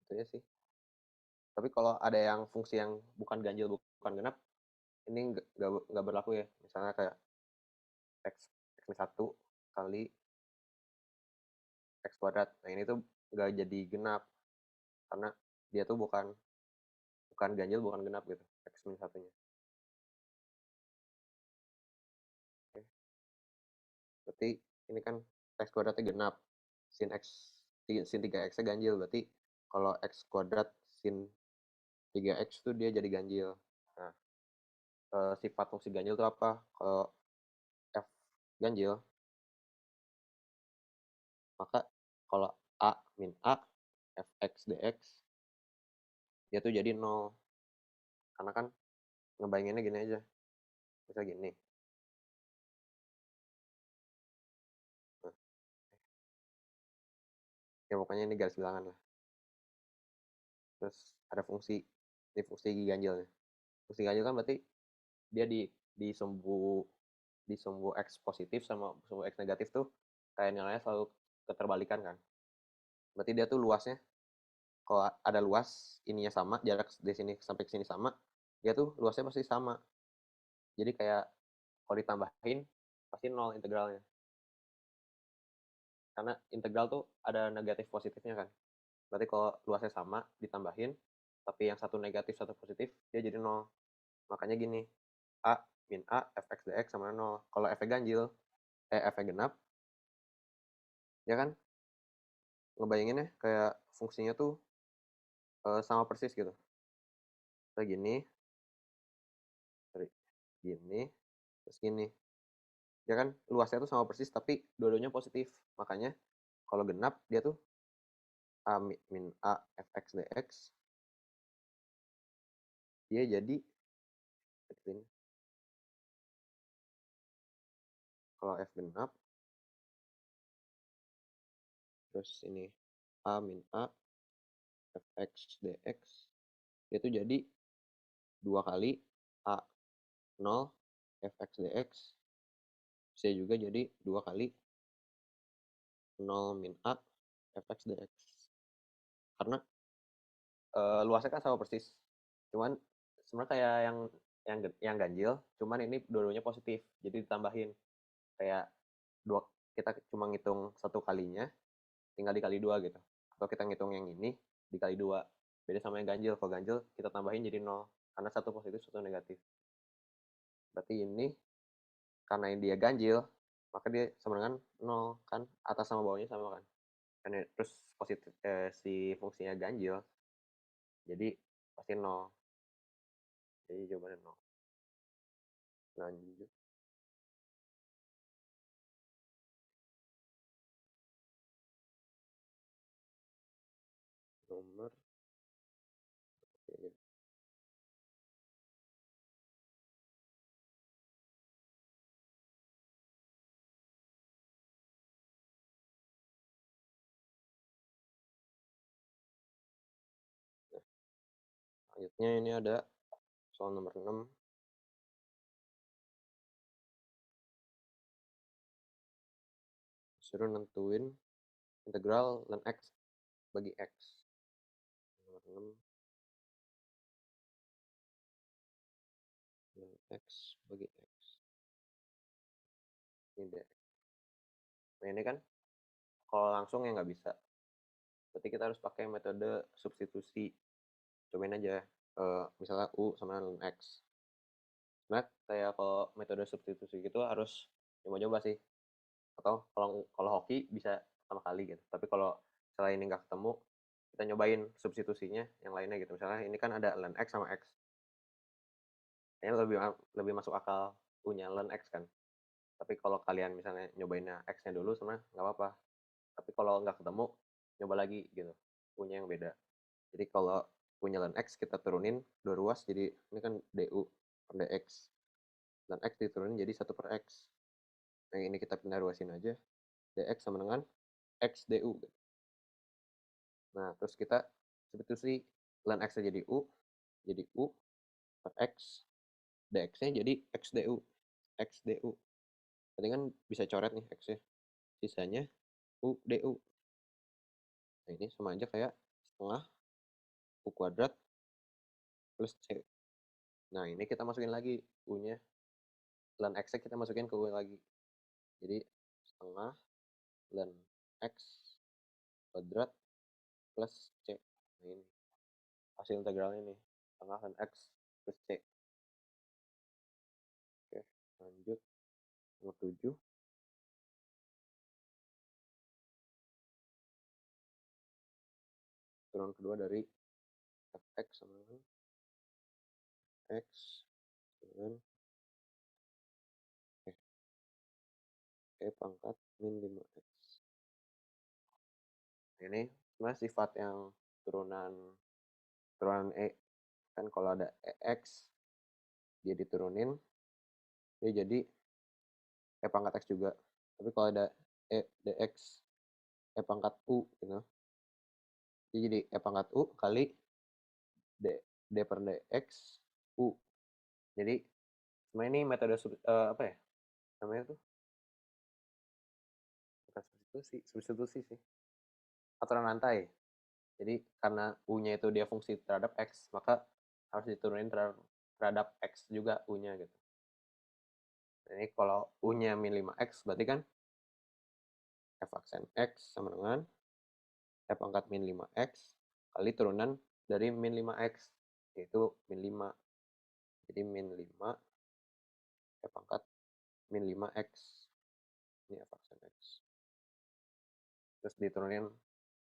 Itu ya sih. Tapi kalau ada yang fungsi yang bukan ganjil, bukan genap, ini nggak berlaku ya. Misalnya kayak x 1 kali x kuadrat. Nah, ini tuh nggak jadi genap. Karena dia tuh bukan ganjil, bukan genap gitu. X min 1-nya. Oke. Berarti ini kan x kuadratnya genap. Sin 3x-nya ganjil. Berarti kalau x kuadrat sin 3x tuh dia jadi ganjil. Nah, sifat fungsi ganjil itu apa? Kalau f ganjil, maka kalau a min a fx dx dia tuh jadi 0. Karena kan ngebayanginnya gini aja. Bisa gini. Nah, ya pokoknya ini garis bilangan lah. Terus ada fungsi. Ini fungsi ganjilnya. Fungsi ganjil kan berarti dia di sumbu x positif sama sumbu x negatif tuh kayak nilainya selalu keterbalikan kan. Berarti dia tuh luasnya, kalau ada luas ininya sama, jarak dari sini sampai ke sini sama, dia tuh luasnya pasti sama. Jadi kayak kalau ditambahin pasti 0 integralnya. Karena integral tuh ada negatif positifnya kan. Berarti kalau luasnya sama ditambahin, tapi yang satu negatif satu positif, dia jadi 0. Makanya gini, a min a fx dx sama 0. Kalau f ganjil, f genap, ya kan ngebayanginnya kayak fungsinya tuh sama persis gitu. Kayak gini, sorry, gini, terus gini. Ya kan luasnya tuh sama persis tapi dua-duanya positif. Makanya kalau genap dia tuh A min A fx dx dia jadi kalau f genap terus ini A min A fx dx itu jadi 2 kali A 0 fx dx bisa juga jadi 2 kali 0 min A fx dx karena luasnya kan sama persis cuman sebenarnya kayak yang ganjil cuman ini dua-duanya positif jadi ditambahin kayak dua kita cuma ngitung satu kalinya tinggal dikali 2 gitu atau kita ngitung yang ini dikali 2 beda sama yang ganjil kalau ganjil kita tambahin jadi 0 karena satu positif satu negatif berarti ini karena dia ganjil maka dia sama dengan 0 kan atas sama bawahnya sama kan karena terus positif si fungsinya ganjil jadi pasti 0 jadi jawabannya 0 lanjut nomor selanjutnya ini ada soal nomor 6 suruh nentuin integral ln x bagi x nomor 6 ln x bagi x ini dx nah ini kan kalau langsung ya nggak bisa berarti kita harus pakai metode substitusi cobain aja misalnya u sama ln x nah kayak kalau metode substitusi gitu harus coba-coba sih atau kalau hoki bisa sama kali gitu tapi kalau misalnya ini nggak ketemu kita nyobain substitusinya yang lainnya gitu misalnya ini kan ada ln x sama x kayaknya lebih masuk akal punya ln x kan tapi kalau kalian misalnya nyobainnya x-nya dulu sebenarnya nggak apa-apa tapi kalau nggak ketemu nyoba lagi gitu punya yang beda jadi kalau punya ln x kita turunin 2 ruas jadi ini kan du per dx dan x diturunin jadi 1 per x yang ini kita pindah ruasin aja dx sama dengan x du nah terus kita substitusi ln x jadi u per x dx-nya jadi x du berarti kan bisa coret nih x-nya sisanya u du nah ini sama aja kayak setengah u kuadrat plus c nah ini kita masukin lagi u-nya ln x-nya kita masukin ke u lagi jadi setengah ln x kuadrat plus c nah ini hasil integralnya nih setengah ln x plus c oke lanjut nomor 7 turunan kedua dari fx sama dengan x dengan e pangkat min 5x ini sebenarnya sifat yang turunan turunan e kan kalau ada ex dia diturunin dia jadi e pangkat x juga tapi kalau ada e dx e pangkat u gitu dia jadi e pangkat u kali d per dx u jadi sebenarnya ini metode apa ya namanya tuh bukan substitusi sih aturan rantai jadi karena u-nya itu dia fungsi terhadap x maka harus diturunin terhadap x juga u-nya gitu ini kalau u-nya min 5x berarti kan f aksen x sama dengan f pangkat min 5x kali turunan dari min 5x yaitu min 5 jadi min 5 f pangkat min 5x ini f aksen x terus diturunin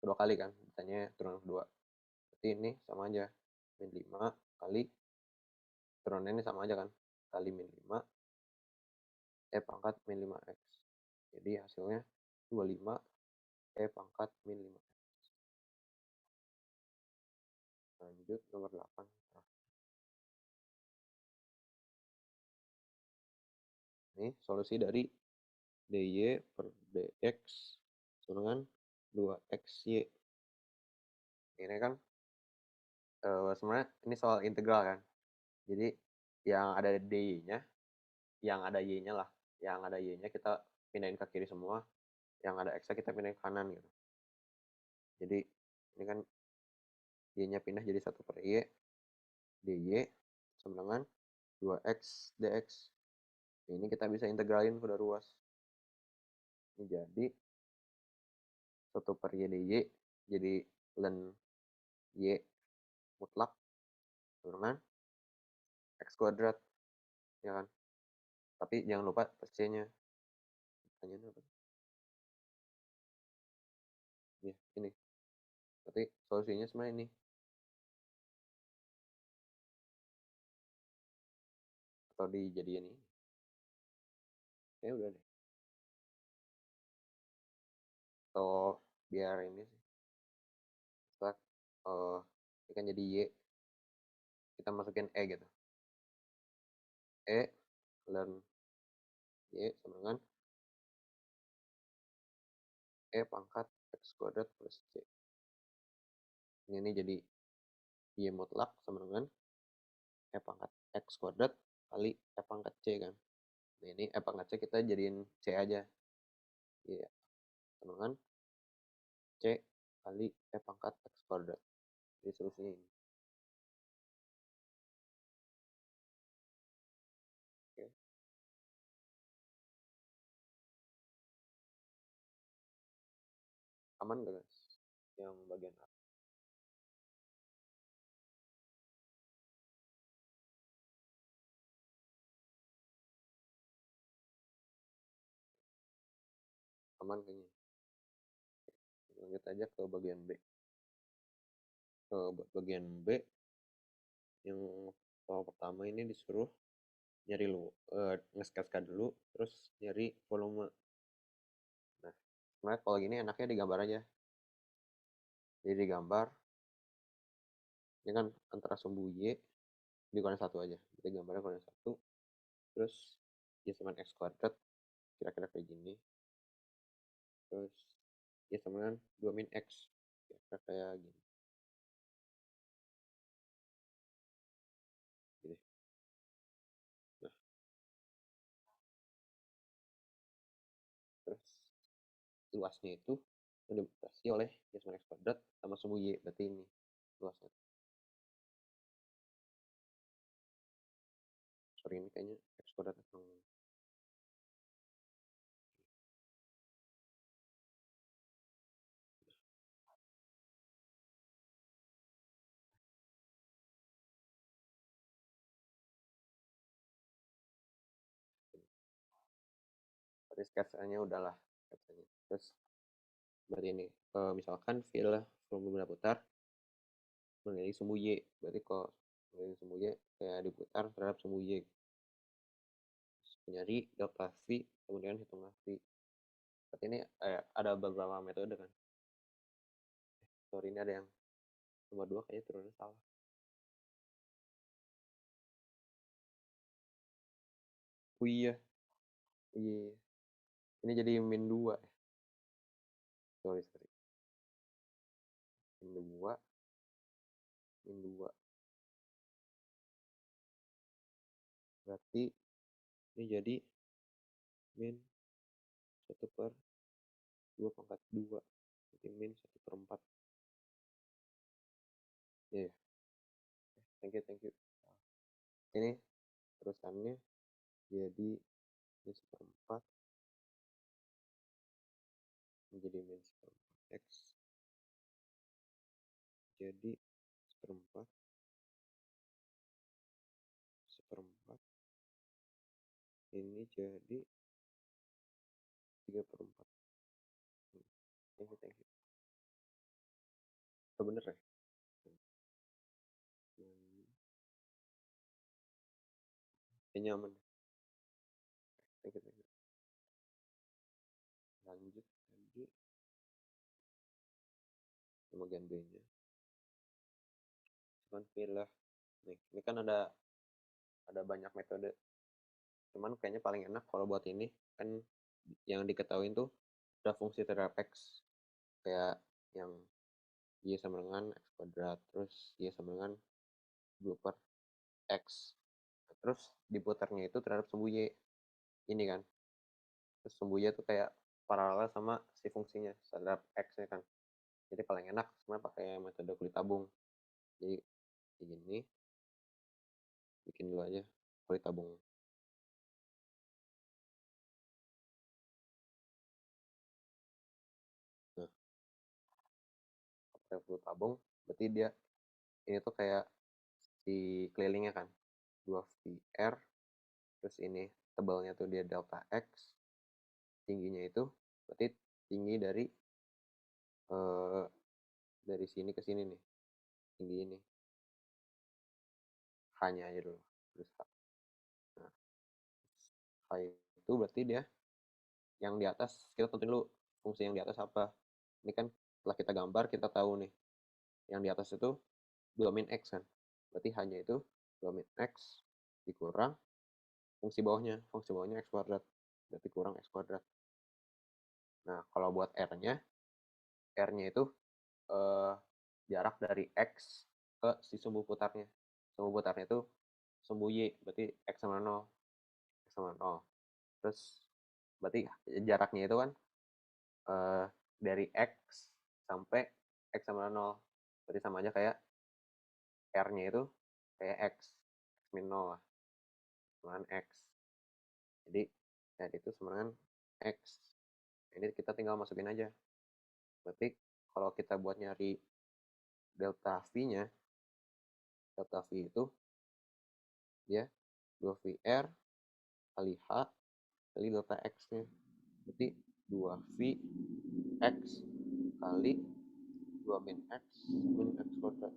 kedua kali kan misalnya turunan kedua berarti ini sama aja min 5 kali turunan ini sama aja kan kali min 5 E pangkat min 5x. Jadi hasilnya 25 E pangkat min 5x. Lanjut nomor 8. Ini solusi dari dy per dx sama dengan 2xy. Ini kan sebenarnya ini soal integral kan. Jadi yang ada dy-nya, yang ada y-nya lah. Yang ada y-nya kita pindahin ke kiri semua. Yang ada x-nya kita pindahin ke kanan gitu. Jadi ini kan y-nya pindah jadi 1 per y. dy sama dengan 2x dx. Ini kita bisa integralin udah ruas. Ini jadi 1 per y dy jadi ln y mutlak sama dengan x kuadrat. Ya kan? Tapi jangan lupa plus c-nya. Pertanyaannya apa? Ya, ini. Berarti solusinya sebenarnya ini. Atau dijadiin ini. Ya udah deh. Atau biar ini sih. Setelah ini kan jadi y. Kita masukin e gitu. E ln y sama dengan e pangkat x kuadrat plus c. Ini jadi y mutlak sama dengan e pangkat x kuadrat kali e pangkat c kan. Nah ini e pangkat c kita jadiin c aja. Iya. Sama dengan c kali e pangkat x kuadrat. Jadi solusinya ini. Oke. Aman gak guys? Yang bagian A. Aman kayaknya. Lanjut aja ke bagian B. Ke bagian B yang soal pertama ini disuruh nyari nge-sketsa dulu terus nyari volume. Nah, sebenarnya kalau gini enaknya digambar aja. Jadi digambar ini kan antara sumbu y di koordinat 1 aja. Jadi gambarnya koordinat 1 terus y sama x kuadrat kira-kira kayak gini. Terus y sama dengan 2 min x kira-kira kayak gini. Gini. Nah, terus luasnya itu dibatasi oleh y sama x kuadrat sama sumbu y, berarti ini luasnya. Sorry, ini kayaknya x kuadrat berarti sketsanya udahlah sketsanya. Terus berarti ini misalkan volume benda putar mengelilingi sumbu y, berarti kalau mengelilingi sumbu y kayak diputar terhadap sumbu y. Nyari delta v kemudian hitung v. Berarti ini ada beberapa metode kan. Sorry, ini ada yang nomor 2 kayaknya turunnya salah. Oh iya. Iya. Ini jadi min 2 ya. Sorry. Min 2. Berarti ini jadi min 1 per 2 pangkat 2. Berarti min 1 per 4. Iya. Yeah. Thank you. Ini terusannya jadi min 1 per 4 menjadi min 1 per 4 x jadi 1 per 4 ini jadi 3 per 4. Thank you. Oh, bener ya? Kayaknya aman. Thank you. bagian B-nya. Cuman pilih nih, ini kan ada banyak metode. Cuman kayaknya paling enak kalau buat ini kan yang diketahui tuh ada fungsi terhadap X. Kayak yang Y sama dengan X kuadrat, terus Y sama dengan 2 per X. Terus diputarnya itu terhadap sumbu Y. Ini kan. Terus sumbu Y itu kayak paralel sama si fungsinya terhadap X-nya kan. Jadi paling enak sebenarnya pakai metode kulit tabung. Jadi begini, bikin dulu aja kulit tabung. Nah, pakai kulit tabung, berarti dia ini tuh kayak si kelilingnya kan, 2VR, terus ini tebalnya tuh dia delta X, tingginya itu berarti tinggi dari sini ke sini nih, tinggi ini, H-nya aja dulu, terus H. Nah, H itu berarti dia yang di atas, kita tentuin dulu fungsi yang di atas apa. Ini kan setelah kita gambar, kita tahu nih, yang di atas itu 2 min X kan. Berarti hanya itu 2 min X dikurang fungsi bawahnya X kuadrat. Berarti kurang X kuadrat. Nah, kalau buat R-nya itu jarak dari X ke si sumbu putarnya. Sumbu putarnya itu sumbu Y, berarti X sama 0. X sama 0. Terus, berarti jaraknya itu kan dari X sampai X sama 0. Berarti sama aja kayak R-nya itu kayak X min 0 lah. Sama X. Jadi, R itu sama dengan X. Ini kita tinggal masukin aja. Berarti kalau kita buat nyari delta V-nya, delta V itu dia 2VR kali H kali delta X-nya. Berarti 2V X kali 2 min X kuadrat.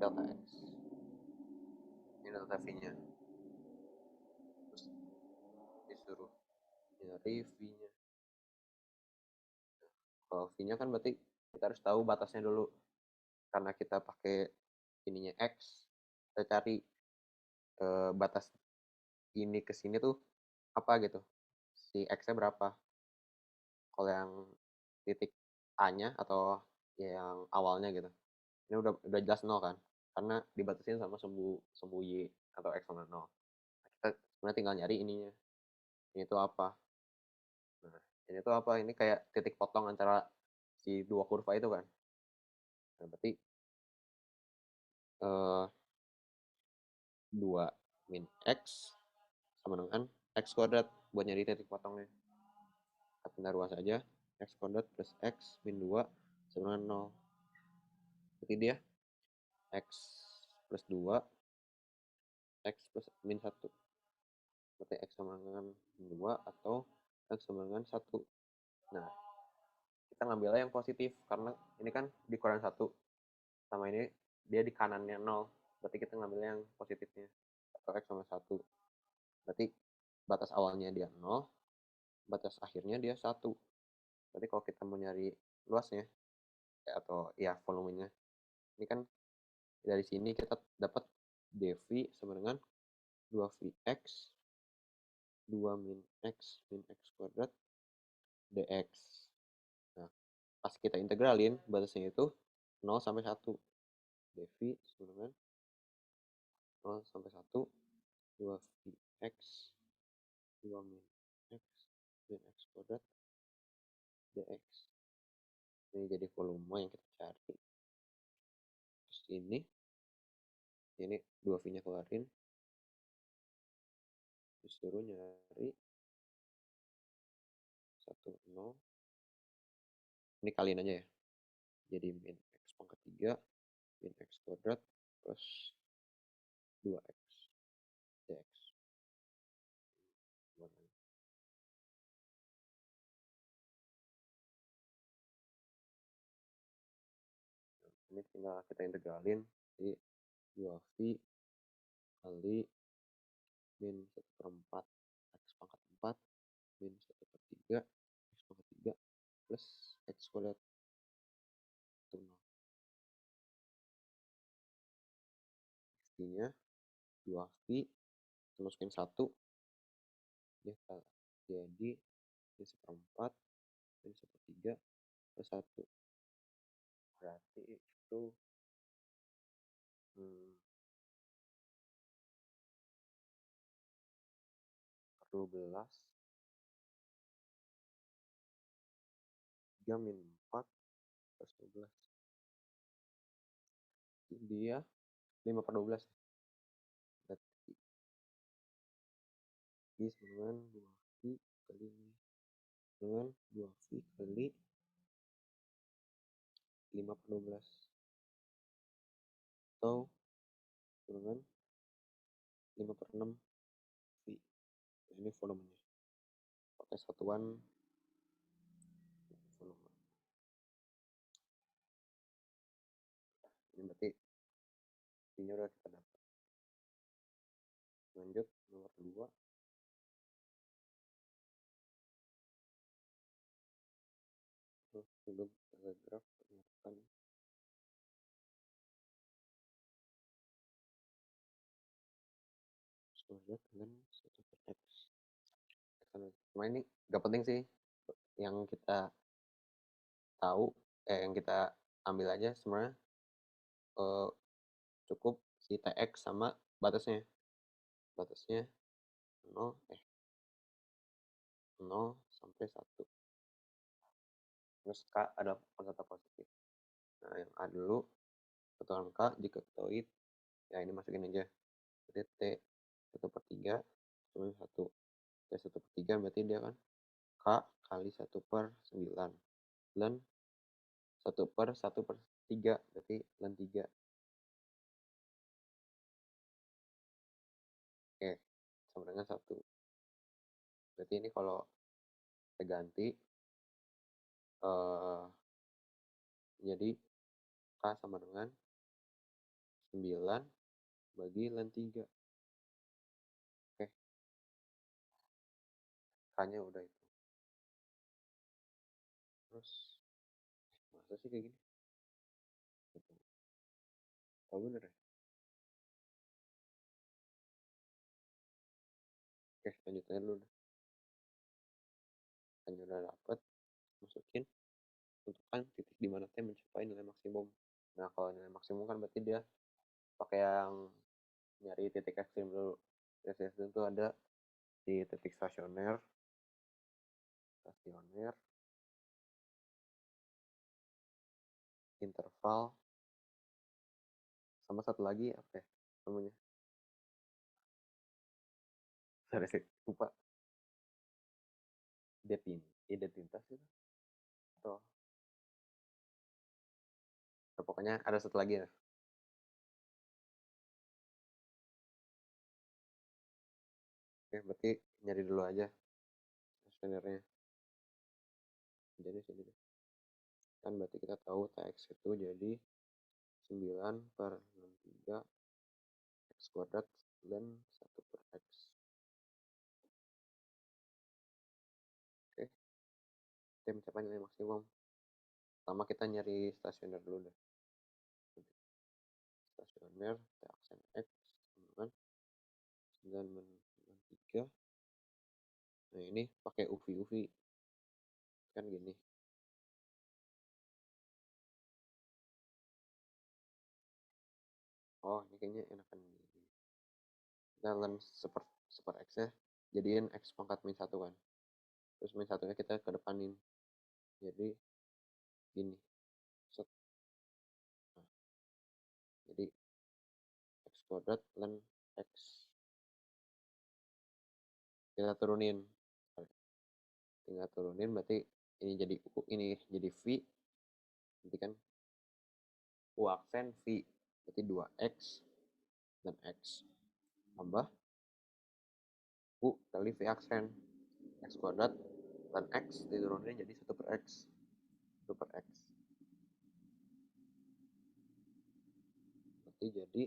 Delta X. Ini delta V-nya. Terus disuruh nyari V-nya. Kalau V-nya kan berarti kita harus tahu batasnya dulu. Karena kita pakai ininya X, kita cari batas ini ke sini tuh apa gitu. Si X-nya berapa. Kalau yang titik A-nya atau yang awalnya gitu. Ini udah jelas 0 kan. Karena dibatasin sama sumbu Y atau X sama 0. Kita sebenarnya tinggal nyari ininya. Ini tuh apa. Nah, ini tuh apa? Ini kayak titik potong antara si dua kurva itu kan. Nah, berarti 2 min X sama dengan X kuadrat buat nyari titik potongnya. Kita pindah ruas aja. X kuadrat plus X min 2 sama dengan 0. Berarti dia X plus 2 X plus min 1. Berarti X sama dengan 2 atau X sama dengan 1. Nah, kita ngambilnya yang positif karena ini kan dikurangi 1 sama ini dia di kanannya 0. Berarti kita ngambilnya yang positifnya atau X sama 1. Berarti batas awalnya dia 0, batas akhirnya dia 1. Berarti kalau kita mau nyari luasnya atau ya volumenya, ini kan dari sini kita dapat dV sama dengan 2Vx 2 min X kuadrat dx. Nah, pas kita integralin, batasnya itu 0 sampai 1. dV sama dengan 0 sampai 1, 2Vx 2 min X kuadrat dx. Ini jadi volume yang kita cari. Terus ini 2V-nya keluarin. Disuruh nyari 1, 0. Ini kaliin aja ya. Jadi min X pangkat 3, min X kuadrat plus 2X dx. Ini tinggal kita integralin. Jadi 2V kali min 1 per 4 X pangkat 4 min 1 per 3 X pangkat 3 plus X kuadrat V-nya 2V, kita masukin 1, dia kalah. Jadi ini 1/4, ini 1/3 plus 1. Berarti itu 12, 3 min 4 plus 12. Jadi dia 5/12. Berarti I dengan 2V kali ini. Dengan 2V kali 5/12. Atau dengan 5/6 V. Ini volumenya. Pakai satuan volume. Ini berarti V-nya udah kita dapat. Lanjut nomor 2. Sebelum telegraf menyiapkan square dengan 1/x. Cuma ini gak penting sih. Yang kita tahu, yang kita ambil aja sebenarnya cukup si tx sama batasnya. Batasnya 0 sampai 1. Terus K ada konstan positif. Nah, yang A dulu, ketuaan K diketahui, ya ini masukin aja. Jadi T 1/3 cuma 1. T 1/3 berarti dia kan K kali 1/9. Dan 1/1/3 berarti ln 3. Oke, sama dengan 1. Berarti ini kalau kita ganti jadi K sama dengan 9 bagi ln 3. Oke, K-nya udah itu. Terus, masa sih kayak gini? Oh bener ya? Oke, lanjut aja dulu. K-nya udah dapet, masukin. Tentukan titik di mana T mencapai nilai maksimum. Nah, kalau nilai maksimum kan berarti dia pakai yang nyari titik ekstrim dulu. Titik ekstrim itu ada di titik stasioner, interval, sama satu lagi apa ya namanya? Sorry sih, lupa. Identitas itu. Atau pokoknya ada satu lagi ya. Oke, berarti nyari dulu aja stasionernya. Jadi sini deh. Kan berarti kita tahu Tx itu jadi 9/63 x kuadrat dan 1/x. Oke, kita mencapai nilai maksimum. Pertama kita nyari stasioner dulu deh. Stasioner T aksen x dengan 9/3. Nah ini pakai UV kan gini. Oh ini kayaknya enakan gini. Kita ln seper x nya jadiin x pangkat -1 kan. Terus -1 nya kita kedepanin. Jadi gini. Set. Nah, jadi x kuadrat ln x. Kita turunin. Tinggal turunin berarti ini jadi U, ini jadi V. Berarti kan U aksen V. Berarti 2x dan x. Tambah U kali V aksen. X kuadrat dan X diturunin jadi 1/x. 1/x. Berarti jadi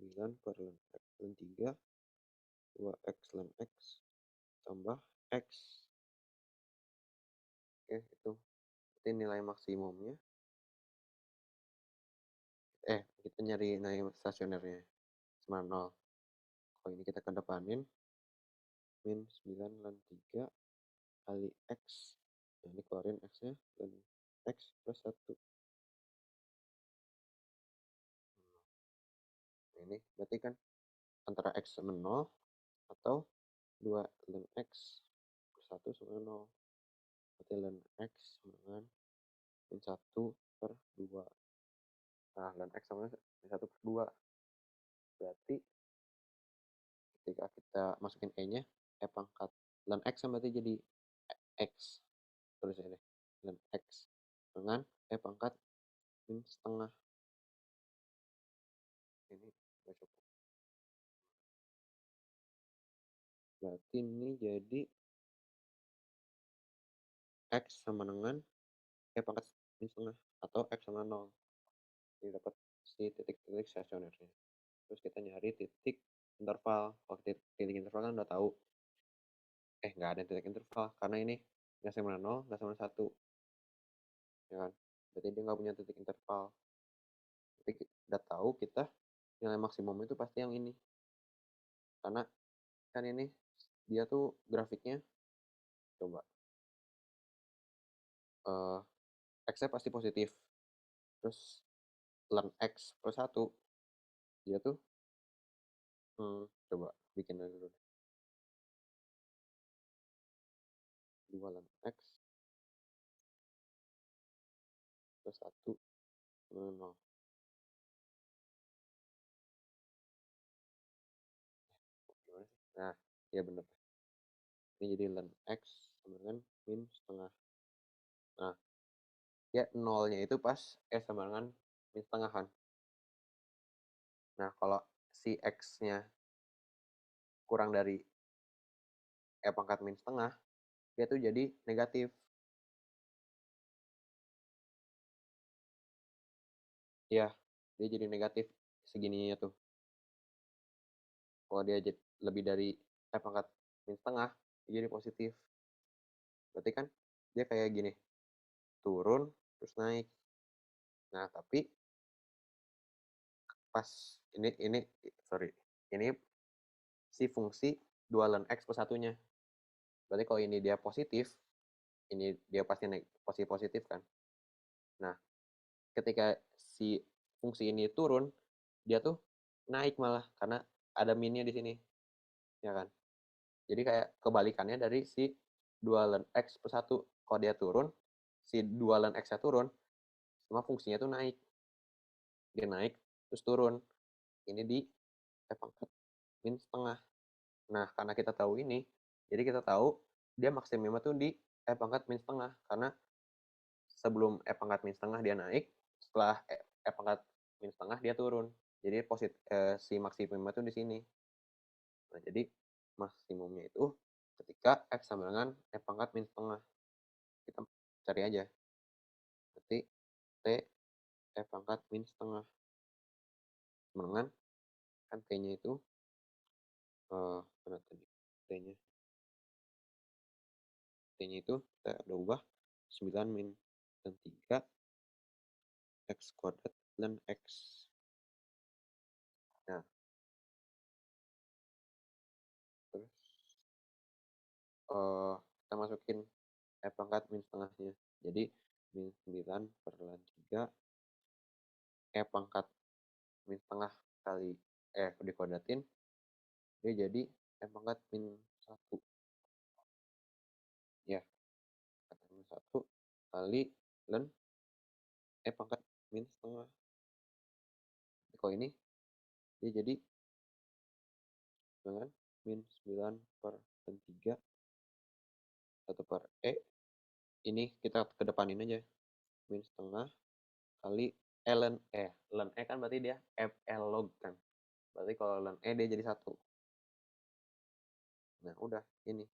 9/ln 3 2x ln x tambah x. Oke, itu. Berarti nilai maksimumnya. Kita nyari nilai stasionernya. sama 0. Kalau ini kita kedepanin, min 9 ln 3 kali X. Nah, ini keluarin X-nya, ln X plus 1. Nah, ini berarti kan antara X sama 0 atau 2 ln X plus 1 sama 0. Berarti ln X sama dengan min 1 per 2. Nah, ln X sama min 1 per 2. Berarti ketika kita masukin E-nya, E pangkat ln X sama berarti jadi X. Terus ini, ln X dengan E pangkat min setengah. Ini nggak cukup. Berarti ini jadi X sama dengan E pangkat min setengah atau X sama 0. Jadi dapat si titik-titik stasionernya. Terus kita nyari titik interval. Kalau titik interval kan udah tahu. Nggak ada titik interval. Karena ini nggak sama 0, nggak sama 1. Ya kan? Berarti dia nggak punya titik interval. Tapi udah tahu kita nilai maksimum itu pasti yang ini. Karena kan ini dia tuh grafiknya, coba. X-nya pasti positif. Terus ln X plus 1, dia tuh, coba bikin dulu. 2 ln X plus 1 sama 0. Gimana sih? Nah, ya bener. Ini jadi ln X sama dengan min setengah. Nah, ya nolnya itu pas sama dengan min setengah kan. Nah, kalau si X-nya kurang dari pangkat min setengah, dia tuh jadi negatif. Ya, dia jadi negatif segininya tuh. Kalau dia lebih dari pangkat min setengah, dia jadi positif. Berarti kan dia kayak gini, turun terus naik. Nah, tapi pas ini si fungsi 2 ln X plus satunya. Berarti kalau ini dia positif, ini dia pasti positif kan. Nah, ketika si fungsi ini turun, dia tuh naik malah karena ada minnya di sini. Ya kan? Jadi kayak kebalikannya dari si 2 ln X plus 1. Kalau dia turun, si 2 ln X-nya turun, semua fungsinya tuh naik. Dia naik, terus turun. Ini di pangkat min setengah. Nah, karena kita tahu ini, jadi kita tahu dia maksimumnya tuh di pangkat min setengah. Karena sebelum pangkat min setengah dia naik, setelah pangkat min setengah dia turun. Jadi si maksimumnya tuh di sini. Nah, jadi maksimumnya itu ketika X sama dengan pangkat min setengah. Kita cari aja. Berarti T pangkat min setengah. Dengan kan T-nya itu mana tadi? T-nya. T-nya itu kita udah ubah 9 min dan 3 X kuadrat ln X. Nah, terus kita masukin pangkat min setengahnya. Jadi min 9 per ln 3 pangkat min setengah kali dikuadratin, dia jadi pangkat min 1. Ya, pangkat min 1 kali ln pangkat min setengah. Kalau ini dia jadi dengan min 9 per ln 3 1 per ini kita kedepanin aja, min setengah kali ln kan berarti dia FL log kan, berarti kalau ln dia jadi 1. Nah, udah ini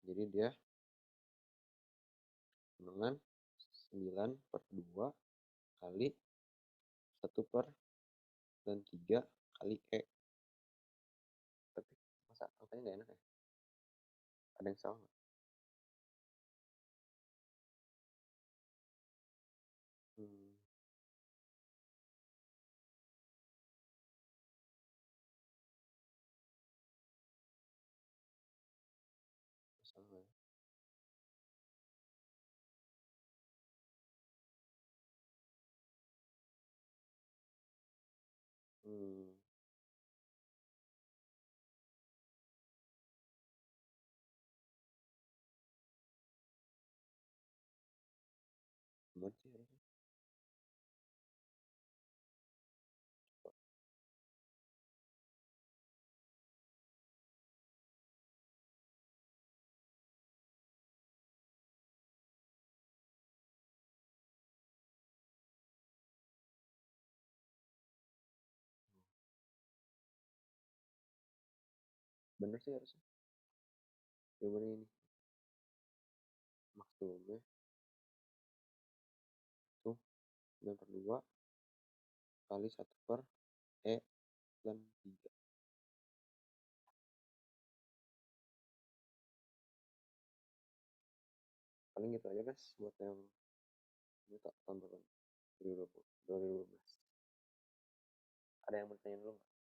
jadi dia dengan 9 per 2 kali 1 per ln 3 kali tapi masa angkanya nggak enak ya, ada yang salah nggak? Hmm. Hmm. Bener sih harusnya. Bener sih harusnya. Jawabannya ini. Maksudnya itu 9/2 kali 1/E dan 3. Paling gitu aja guys buat yang ini tak tambah 2020, 2012. Ada yang mau tanya dulu nggak?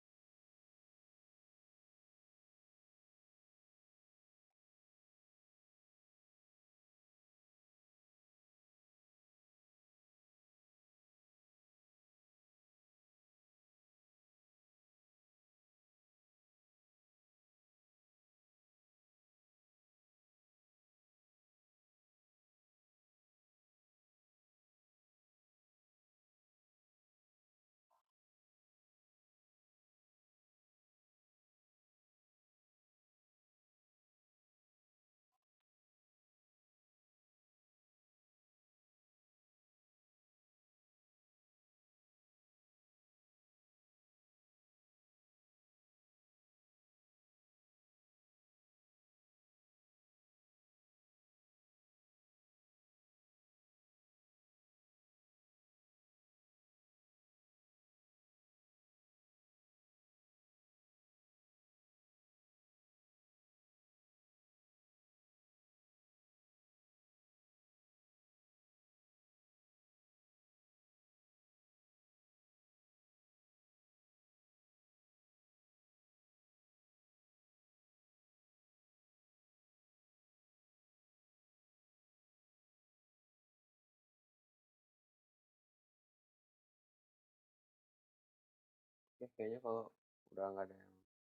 Oke, kayaknya kalau udah nggak ada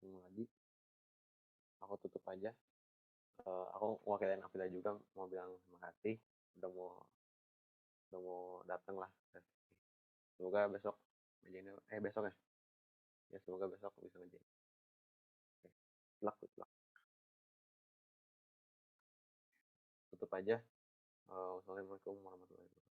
yang lagi, aku tutup aja. Aku wakilin Afila juga mau bilang terima kasih udah mau datang lah. Semoga besok ngerjainnya besok ya. Ya semoga besok bisa ngerjain. Oke. Good luck. Tutup aja. Wassalamualaikum warahmatullahi wabarakatuh.